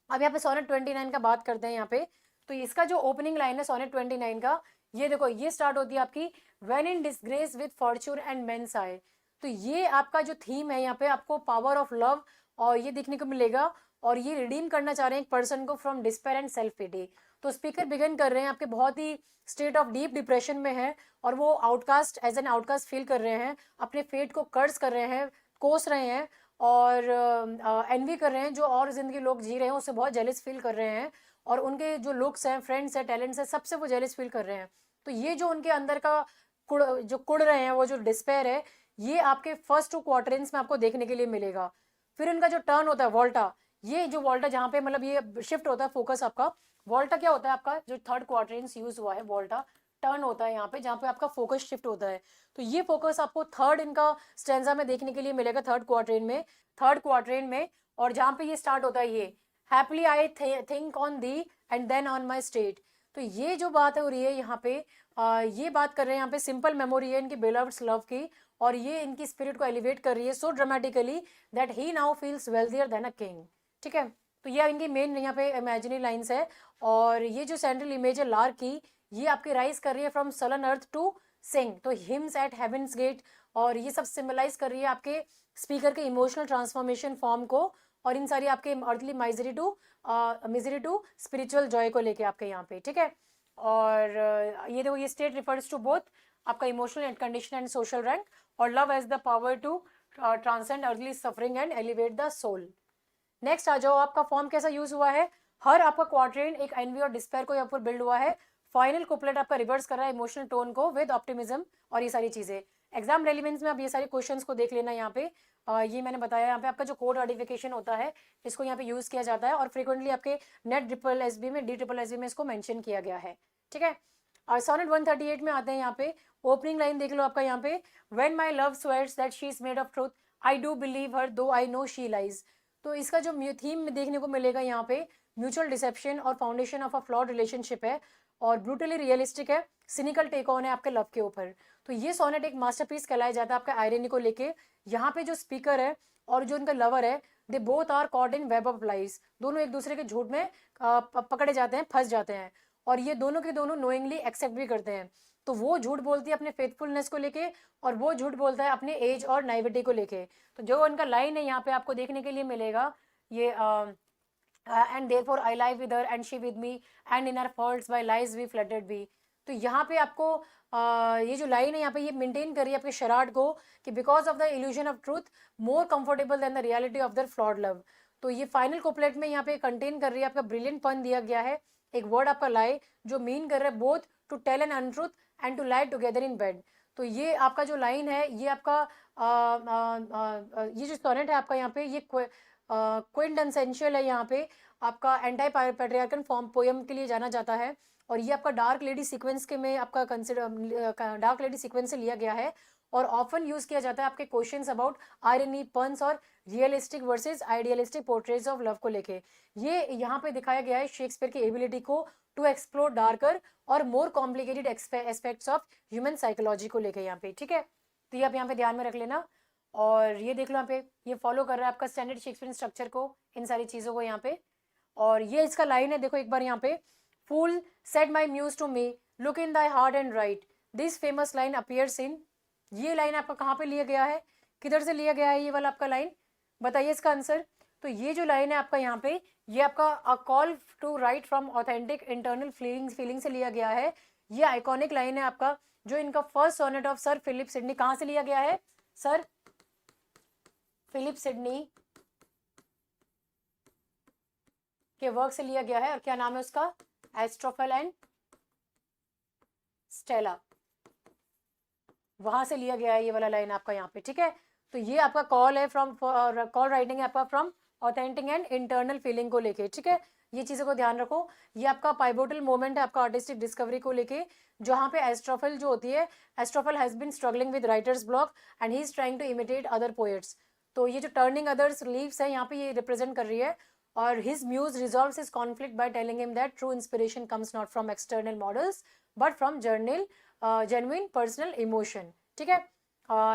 अब यहाँ पे सोनेट 29 का बात करते हैं यहाँ पे। तो इसका जो ओपनिंग लाइन है सोनेट 29 का, ये देखो, ये स्टार्ट होती है आपकी, when in disgrace with fortune and men's eyes. तो ये आपका जो थीम है यहाँ पे, आपको पावर ऑफ लव और ये देखने को मिलेगा, और ये रिडीम करना चाह रहे हैं एक पर्सन को from despair and self pity. तो स्पीकर बिगिन कर रहे हैं आपके बहुत ही स्टेट ऑफ डीप डिप्रेशन में है, और वो outcast as an outcast feel कर रहे हैं, अपने फेट को कर्ज कर रहे हैं, कोस रहे हैं, और एनवी कर रहे हैं, जो और जिंदगी लोग जी रहे हैं उससे बहुत जेलिस फील कर रहे हैं, और उनके जो लुक्स हैं, फ्रेंड्स हैं, टैलेंट्स हैं, सबसे वो जेलिस फील कर रहे हैं। तो ये जो उनके अंदर का कुड़ रहे हैं, वो जो डिस्पेयर है, ये आपके फर्स्ट 2 क्वार्टरेंस में आपको देखने के लिए मिलेगा। फिर इनका जो टर्न होता है वोल्टा, ये जो वोल्टा जहाँ पे मतलब ये शिफ्ट होता है फोकस आपका, वोल्टा क्या होता है आपका, जो थर्ड क्वार्टरेंस यूज हुआ है वोल्टा, टर्न होता है यहाँ पे जहाँ पे आपका फोकस शिफ्ट होता है। तो ये फोकस आपको थर्ड इनका स्टेंजा में देखने के लिए मिलेगा, थर्ड क्वार्टरेन में। और जहाँ पे ये स्टार्ट होता है, ये happily I think on thee and then on my state. तो ये जो बात हो रही है यहाँ पे, ये बात कर रहे हैं यहाँ पे, सिंपल मेमोरी है इनकी बेलव्ड लव की, और ये इनकी स्पिरिट को एलिवेट कर रही है so dramatically that he now feels wealthier than a king, ठीक है। तो ये इनकी मेन यहाँ पे इमेजिनरी लाइंस है। और ये जो सेंट्रल इमेज है लार की, ये आपकी राइज कर रही है from sullen earth to sing, तो हिम्स एट हेवंस गेट, और ये सब सिंबलाइज कर रही है आपके स्पीकर के इमोशनल ट्रांसफॉर्मेशन फॉर्म को, और इन सारी आपके earthly misery to spiritual joy को लेके आपके यहाँ पे, ठीक है। और ये देखो, ये स्टेट रिफर्स टू बोथ आपका emotional condition and social rank, और love has the power to transcend earthly suffering and elevate the soul. Next आ जाओ, आपका फॉर्म कैसा यूज हुआ है, हर आपका क्वाड्रेंट एक एनवी और डिस्पेयर को यहाँ पर बिल्ड हुआ है। फाइनल कुपलेट आपका रिवर्स कर रहा है इमोशनल टोन को विद ऑप्टिमिज्म, और ये सारी चीजें एग्जाम रेलिवेंस में आप ये सारे क्वेश्चंस को देख लेना यहाँ पे। ये मैंने बताया यहाँ पे आपका जो कोड आर्टिफिकेशन होता है, इसको यहाँ पे यूज किया जाता है, और फ्रीक्वेंटली आपके नेट ट्रिपल एस बी में, DSSB में इसको मेंशन किया गया है, ठीक है। और सोनेट 138 में आते हैं यहाँ पे, ओपनिंग लाइन देख लो आपका यहाँ पे, when my love swears that she is made of truth I do believe her though I no she lies. तो इसका जो थीम देखने को मिलेगा यहाँ पे, म्यूचुअल डिसेप्शन और foundation of a flawed relationship है, और ब्रूटली रियलिस्टिक है, सिनिकल टेक ऑन है आपके लव के ऊपर। तो ये सोनेट एक मास्टरपीस कहलाया जाता है आपका आयरनी को लेके। यहाँ पे जो स्पीकर है और जो उनका लवर है, they both are caught in web of lies, दोनों एक दूसरे के झूठ में पकड़े जाते हैं, फंस जाते हैं, और ये दोनों के दोनों नोइंगली एक्सेप्ट भी करते हैं। तो वो झूठ बोलती है अपने फेथफुलनेस को लेके, और वो झूठ बोलता है अपने एज और नाइविटी को लेके। तो जो उनका लाइन है यहाँ पे आपको देखने के लिए मिलेगा, ये and therefore I lie with her and she with me and in our faults by lies we flattered be. तो यहाँ पे आपको ये जो लाइन है यहाँ पे ये मेंटेन कर रही है आपके शराड को कि because of the illusion of truth more comfortable than the reality of their flawed love. तो ये फाइनल कोपलेट में यहाँ पे कंटेन कर रही है, आपका ब्रिलियंट पन दिया गया है, एक वर्ड आपका लाई जो मीन कर रहा है both to tell an untruth and to lie together in bed. तो ये आपका जो लाइन है ये आपका ये जो सोनेट है आपका यहाँ पे ये क्विंटेसेंशियल है, यहाँ पे आपका एंटी पैट्रियार्कल फॉर्म पोयम के लिए जाना जाता है, और ये आपका डार्क लेडी सीक्वेंस के में आपका कंसिडर डार्क लेडी सीक्वेंस से लिया गया है, और ऑफन यूज किया जाता है आपके क्वेश्चंस अबाउट आयरनी पन्स और realistic versus idealistic portraits of love को लेके। ये यहाँ पे दिखाया गया है शेक्सपियर की एबिलिटी को टू एक्सप्लोर डार्कर और more complicated aspects of human psychology को लेके यहाँ पे, ठीक है। तो ये आप यहाँ पे ध्यान में रख लेना, और ये देख लो यहाँ पे ये फॉलो कर रहा है आपका स्टैंडर्ड शेक्सपियर स्ट्रक्चर को, इन सारी चीज़ों को यहाँ पे। और ये इसका लाइन है, देखो एक बार यहाँ पे, fool said my muse to me look in thy heart and write, this famous line appears in. ये लाइन आपका कहाँ पे लिया गया है, किधर से लिया गया है ये वाला आपका लाइन, बताइए इसका आंसर। तो ये जो लाइन है आपका यहाँ पे ये आपका a call to write from authentic internal feeling से लिया गया है। ये आइकॉनिक लाइन है आपका जो इनका first sonnet of Sir Philip Sidney, कहाँ से लिया गया है, सर फिलिप सिडनी के वर्क से लिया गया है, और क्या नाम है उसका, एस्ट्रोफेल एंड स्टेला, वहां से लिया गया है ये वाला लाइन आपका यहाँ पे, ठीक है। तो ये आपका कॉल है फ्रॉम कॉल राइटिंग है आपका from authentic and internal feeling को लेके, ठीक है। ये चीज़ों को ध्यान रखो। ये आपका पाइवोटल मोमेंट है आपका आर्टिस्टिक डिस्कवरी को लेके, जहाँ पे एस्ट्रोफेल जो होती है, Astrophel has been struggling with writer's block and he is trying to imitate other poets. तो ये जो टर्निंग अदर्स लीव्स है यहाँ पे ये रिप्रेजेंट कर रही है, और his muse resolves his conflict by telling him that true inspiration comes not from external models but from genuine personal emotion, ठीक है।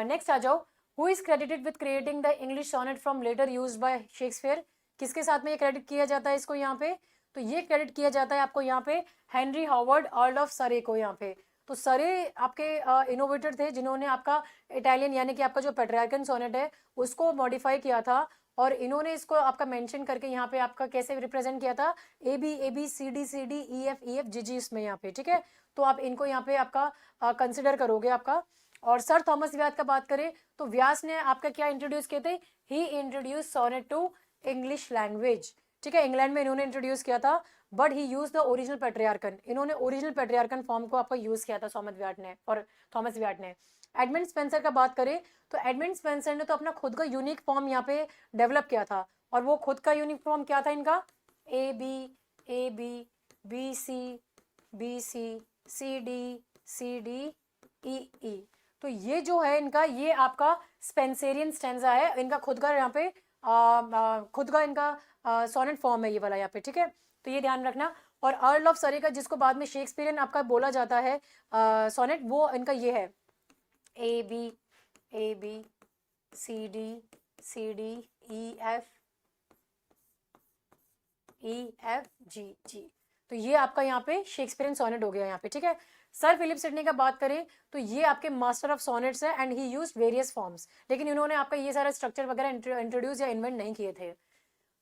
नेक्स्ट आ जाओ, who is credited with creating the English sonnet from later used by Shakespeare, किसके साथ में ये credit किया जाता है इसको यहाँ पे, तो ये क्रेडिट किया जाता है आपको यहाँ पे हेनरी हॉवर्ड अर्ल ऑफ सरे को यहाँ पे। तो सरे आपके इनोवेटर थे जिन्होंने आपका इटालियन यानी कि आपका जो पेट्रियार्कन सोनेट है उसको मॉडिफाई किया था, और इन्होंने इसको आपका मेंशन करके यहाँ पे आपका कैसे रिप्रेजेंट किया था, A B C D E F G G इसमें यहाँ पे, ठीक है। तो आप इनको यहाँ पे आपका कंसिडर करोगे आपका। और सर थॉमस व्यास का बात करें तो व्यास ने आपका क्या इंट्रोड्यूस किए थे, he introduce sonnet to English language, ठीक है। इंग्लैंड में इन्होंने इंट्रोड्यूस किया था, but he use the original Petrarchan, इन्होंने ओरिजिनल पेट्रियार्कन फॉर्म को आपका यूज किया था थॉमस व्याट ने। एडमंड स्पेंसर का बात करें तो एडमंड स्पेंसर ने तो अपना खुद का यूनिक फॉर्म यहाँ पे डेवलप किया था, और वो खुद का यूनिक फॉर्म क्या था इनका, A B B C D E. तो ये जो है इनका ये आपका स्पेंसेरियन स्टेंजा है, इनका खुद का यहाँ पे खुद का इनका सोनेट फॉर्म है ये वाला यहाँ पे, ठीक है। तो ये ध्यान रखना। और अर्ल ऑफ सरे का जिसको बाद में शेक्सपियरियन आपका बोला जाता है सोनेट, वो इनका ये है A B C D E F G. तो ये आपका यहाँ पे शेक्सपियरियन सोनेट हो गया यहाँ पे, ठीक है। सर फिलिप सिडनी का बात करें तो ये आपके मास्टर ऑफ सोनेट्स है and he used various forms, लेकिन इन्होंने आपका ये सारा स्ट्रक्चर वगैरह इंट्रोड्यूस या इन्वेंट नहीं किए थे।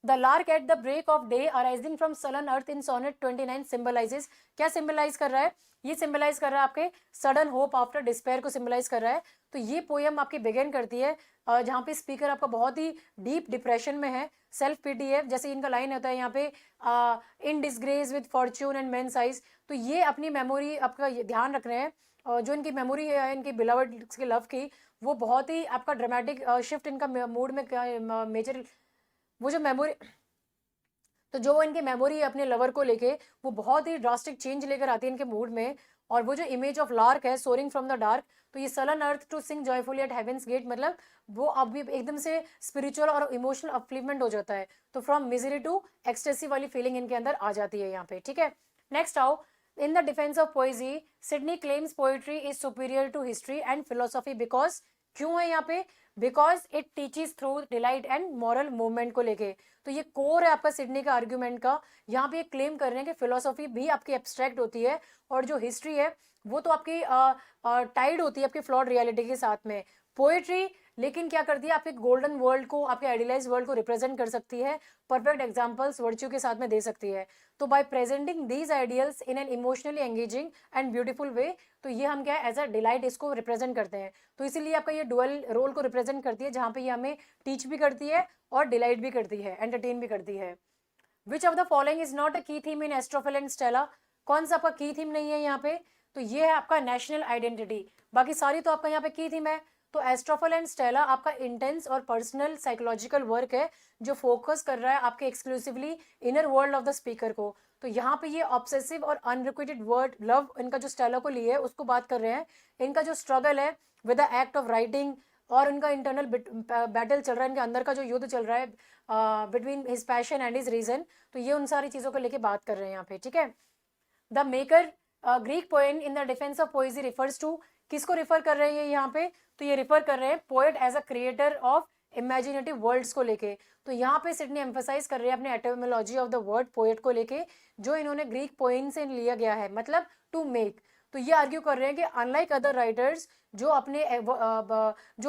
The lark at the break of day arising from sudden earth in sonnet 29 symbolises, क्या सिंबलाइज कर रहा है, ये सिंबलाइज कर रहा है आपके सडन होप आफ्टर डिस्पेयर को सिंबलाइज कर रहा है। तो ये पोएम आपकी बिगिन करती है जहाँ पे स्पीकर आपका बहुत ही डीप डिप्रेशन में है, सेल्फ पीटी है, जैसे इनका लाइन होता है यहाँ पे in disgrace with fortune and men's eyes. तो ये अपनी मेमोरी आपका ध्यान रख रहे हैं, जो इनकी मेमोरी है इनकी बिलवड के लव की, वो बहुत ही आपका ड्रामेटिक शिफ्ट इनका मूड में क्या मेजर वो जो मेमोरी, तो जो इनकी मेमोरी है अपने लवर को लेके वो बहुत ही ड्रास्टिक चेंज लेकर आती है इनके मूड में। और वो जो इमेज ऑफ लार्क है सोरिंग फ्रॉम द डार्क, तो ये sullen earth to sing joyfully at heaven's gate, मतलब वो अब भी एकदम से स्पिरिचुअल और इमोशनल अपलिफ्टमेंट हो जाता है। तो फ्रॉम मिजरी टू एक्सटेसी वाली फीलिंग इनके अंदर आ जाती है यहाँ पे, ठीक है। नेक्स्ट आओ, in the defence of poesy Sidney claims poetry is superior to history and philosophy because क्यों है यहाँ पे? Because it teaches through delight and moral movement को लेके। तो ये कोर है आपका सिडनी का आर्ग्यूमेंट का। यहाँ पे ये क्लेम कर रहे हैं कि फिलोसॉफी भी आपकी एब्स्ट्रैक्ट होती है और जो हिस्ट्री है वो तो आपकी टाइड होती है आपकी फ्लॉड रियलिटी के साथ में। पोएट्री लेकिन क्या करती है, आपके गोल्डन वर्ल्ड को, आपके आइडियलाइज वर्ल्ड को रिप्रेजेंट कर सकती है, परफेक्ट एग्जांपल्स वर्च्यू के साथ में दे सकती है। तो bye presenting these ideals in an emotionally engaging and beautiful way, तो ये हम क्या है एज अ डिलाइट इसको रिप्रेजेंट करते हैं। तो इसीलिए आपका ये डुअल रोल को रिप्रेजेंट करती है, जहाँ पे ये हमें टीच भी करती है और डिलाइट भी करती है, एंटरटेन भी करती है। Which of the following is not a key theme in Astrophil and Stella? कौन सा आपका की थीम नहीं है यहाँ पे? तो ये है आपका नेशनल आइडेंटिटी। बाकी सारी तो आपका यहाँ पे की थीम है। तो एस्ट्रोफिल एंड स्टेला आपका इंटेंस और पर्सनल साइकोलॉजिकल वर्क है जो फोकस कर रहा है आपके exclusively inner world of the speaker को। तो यहाँ पे ये ऑब्सेसिव और अनरिक्विटेड वर्ड लव इनका जो स्टेला को लिए है उसको बात कर रहे हैं। इनका जो स्ट्रगल है with the act of writing और इनका इंटरनल बैटल चल रहा है, इनके अंदर का जो युद्ध चल रहा है between his passion and his reason. तो ये उन सारी चीज़ों को लेके बात कर रहे हैं यहाँ पे, ठीक है। The maker Greek poem in the defence of poesy refers to, किसको रिफर कर रहे हैं यहाँ पे? तो ये रिफर कर रहे हैं poet as a creator of imaginative worlds को लेके। तो यहाँ पे सिडनी एम्फेसाइज कर रहे हैं अपने एटोमोलॉजी ऑफ द वर्ड पोएट को लेके, जो इन्होंने ग्रीक पोएम से लिया गया है, मतलब टू मेक। तो ये आर्ग्यू कर रहे हैं कि अनलाइक अदर राइटर्स जो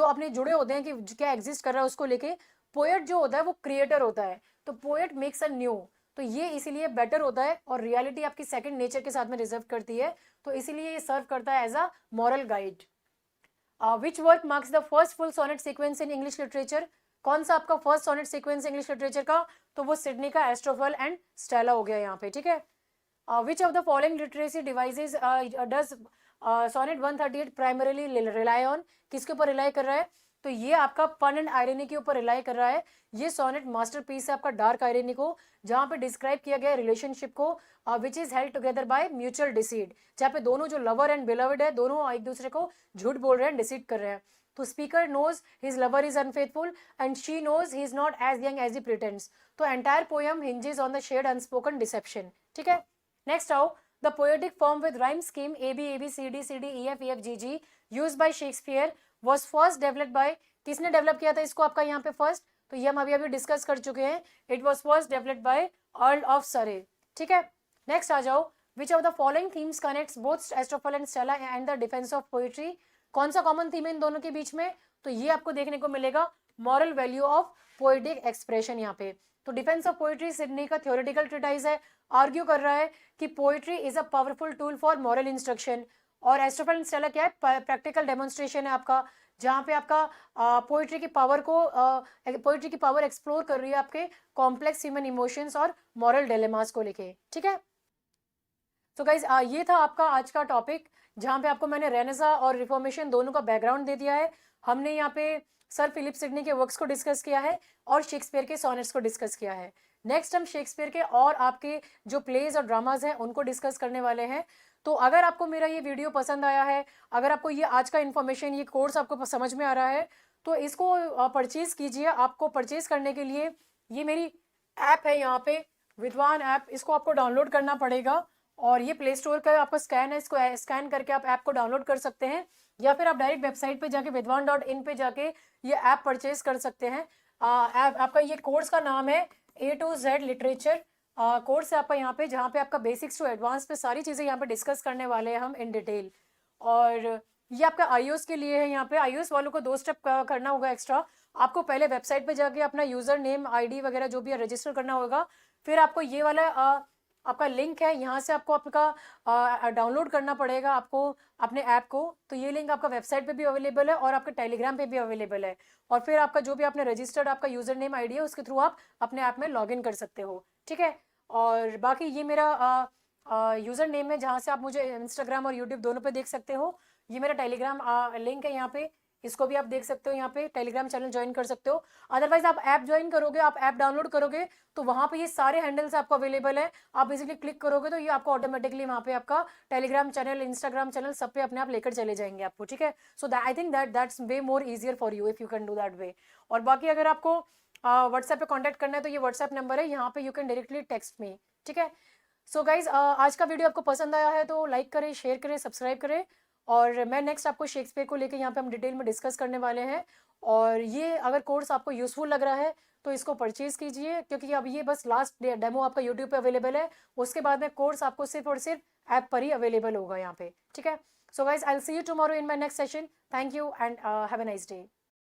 अपने जुड़े होते हैं कि क्या एग्जिस्ट कर रहा है उसको लेके, पोएट जो होता है वो क्रिएटर होता है। तो पोएट मेक्स अ न्यू, तो ये इसीलिए बेटर होता है और रियलिटी आपकी सेकंड नेचर के साथ में रिजर्व करती है। तो इसीलिए ये सर्व करता है as a moral guide. Which work marks the first full sonnet sequence in English literature? कौन सा आपका first sonnet sequence English literature का? तो वो सिडनी का एस्ट्रोफल एंड स्टेला हो गया यहाँ पे, ठीक है। Which of the following literacy devices does sonnet 138 primarily rely on? किसके ऊपर रिलाई कर रहा है? तो ये आपका फन एंड आयरनी के ऊपर रिलाई कर रहा है। ये सोनेट मास्टरपीस है आपका डार्क आयरनी को, जहाँ पे डिस्क्राइब किया गया है रिलेशनशिप को which is held together by mutual decide, जहाँ पे दोनों जो लवर एंड बिलवड है दोनों एक दूसरे को झूठ बोल रहे हैं, डिसीड कर रहे हैं। तो speaker knows his lover is unfaithful and she knows he is not as young as he pretends. तो entire poem hinges on the shared unspoken deception, ठीक है। नेक्स्ट आओ, the poetic form with rhyme scheme A B C D E F G G use by Shakespeare was first developed by, किसने develop किया था इसको आपका यहाँ पे फर्स्ट? तो ये हम अभी डिस्कस कर चुके हैं। It was first developed by Earl of Surrey, ठीक है। नेक्स्ट आ जाओ, which of the following themes connects both Astrophel and Stella and the defence of poetry? कौन सा कॉमन थीम है इन दोनों के बीच में? तो ये आपको देखने को मिलेगा moral value of poetic expression यहाँ पे। तो डिफेंस ऑफ पोएट्री सिडनी का थ्योरेटिकल ट्रिटाइज है, आर्ग्यू कर रहा है कि poetry is a powerful tool for moral instruction. और एस्ट्रोफल एंड स्टेला क्या है? प्रैक्टिकल डेमोन्स्ट्रेशन है आपका, जहाँ पे आपका पोइट्री की पावर को पोइट्री की पावर एक्सप्लोर कर रही है आपके कॉम्प्लेक्स ह्यूमन इमोशंस और मॉरल डिलेमास को लेके, ठीक है। तो गाइज ये था आपका आज का टॉपिक, जहाँ पे आपको मैंने रेनेसा और रिफॉर्मेशन दोनों का बैकग्राउंड दे दिया है। हमने यहाँ पे सर फिलिप सिडनी के वर्क्स को डिस्कस किया है और शेक्सपियर के सोनेट्स को डिस्कस किया है। नेक्स्ट हम शेक्सपियर के और आपके जो प्लेज और ड्रामाज हैं उनको डिस्कस करने वाले हैं। तो अगर आपको मेरा ये वीडियो पसंद आया है, अगर आपको ये आज का इन्फॉर्मेशन, ये कोर्स आपको समझ में आ रहा है, तो इसको परचेज कीजिए। आपको परचेज करने के लिए ये मेरी ऐप है यहाँ पे, विद्वान ऐप, इसको आपको डाउनलोड करना पड़ेगा और ये प्ले स्टोर का आपका स्कैन है, इसको स्कैन करके आप ऐप को डाउनलोड कर सकते हैं, या फिर आप डायरेक्ट वेबसाइट पे जाके विद्वान.in पे जाके ये ऐप परचेज कर सकते हैं। ऐप आपका, ये कोर्स का नाम है A to Z literature course है आपका यहाँ पे, जहाँ पे आपका बेसिक्स टू एडवांस पे सारी चीज़ें यहाँ पे डिस्कस करने वाले हैं हम इन डिटेल। और ये आपका iOS के लिए है। यहाँ पे iOS वालों को 2 स्टेप करना होगा एक्स्ट्रा। आपको पहले वेबसाइट पे जाके अपना यूज़र नेम ID वगैरह जो भी है रजिस्टर करना होगा, फिर आपको ये वाला आपका लिंक है, यहाँ से आपको आपका डाउनलोड करना पड़ेगा आपको अपने ऐप को। तो ये लिंक आपका वेबसाइट पे भी अवेलेबल है और आपके टेलीग्राम पे भी अवेलेबल है। और फिर आपका जो भी आपने रजिस्टर्ड आपका यूज़र नेम ID है उसके थ्रू आप अपने ऐप में लॉगिन कर सकते हो, ठीक है। और बाकी ये मेरा यूज़र नेम है, जहाँ से आप मुझे इंस्टाग्राम और यूट्यूब दोनों पे देख सकते हो। ये मेरा टेलीग्राम लिंक है यहाँ पे, इसको भी आप देख सकते हो। यहाँ पे टेलीग्राम चैनल ज्वाइन कर सकते हो। अदरवाइज आप ऐप ज्वाइन करोगे, आप ऐप डाउनलोड करोगे तो वहाँ पे ये सारे हैंडल्स आपको अवेलेबल है। आप बेसिकली क्लिक करोगे तो ये आपको ऑटोमेटिकली वहाँ पे आपका टेलीग्राम चैनल, इंस्टाग्राम चैनल सब पे अपने आप लेकर चले जाएंगे आपको, ठीक है। So I think that's way more easier for you if you can do that way. और बाकी अगर आपको व्हाट्सएप पे कॉन्टैक्ट करना है तो ये व्हाट्सएप नंबर है, यहाँ पे you can directly text me, ठीक है। सो गाइज आज का वीडियो आपको पसंद आया है तो लाइक करें, शेयर करें, सब्सक्राइब करें और मैं नेक्स्ट आपको शेक्सपियर को लेके यहाँ पे हम डिटेल में डिस्कस करने वाले हैं। और ये अगर कोर्स आपको यूज़फुल लग रहा है तो इसको परचेज़ कीजिए, क्योंकि अब ये बस लास्ट डेमो आपका यूट्यूब पे अवेलेबल है। उसके बाद में कोर्स आपको सिर्फ और सिर्फ ऐप पर ही अवेलेबल होगा यहाँ पे, ठीक है। So guys, I will see you tomorrow in my next session. Thank you and have a nice day.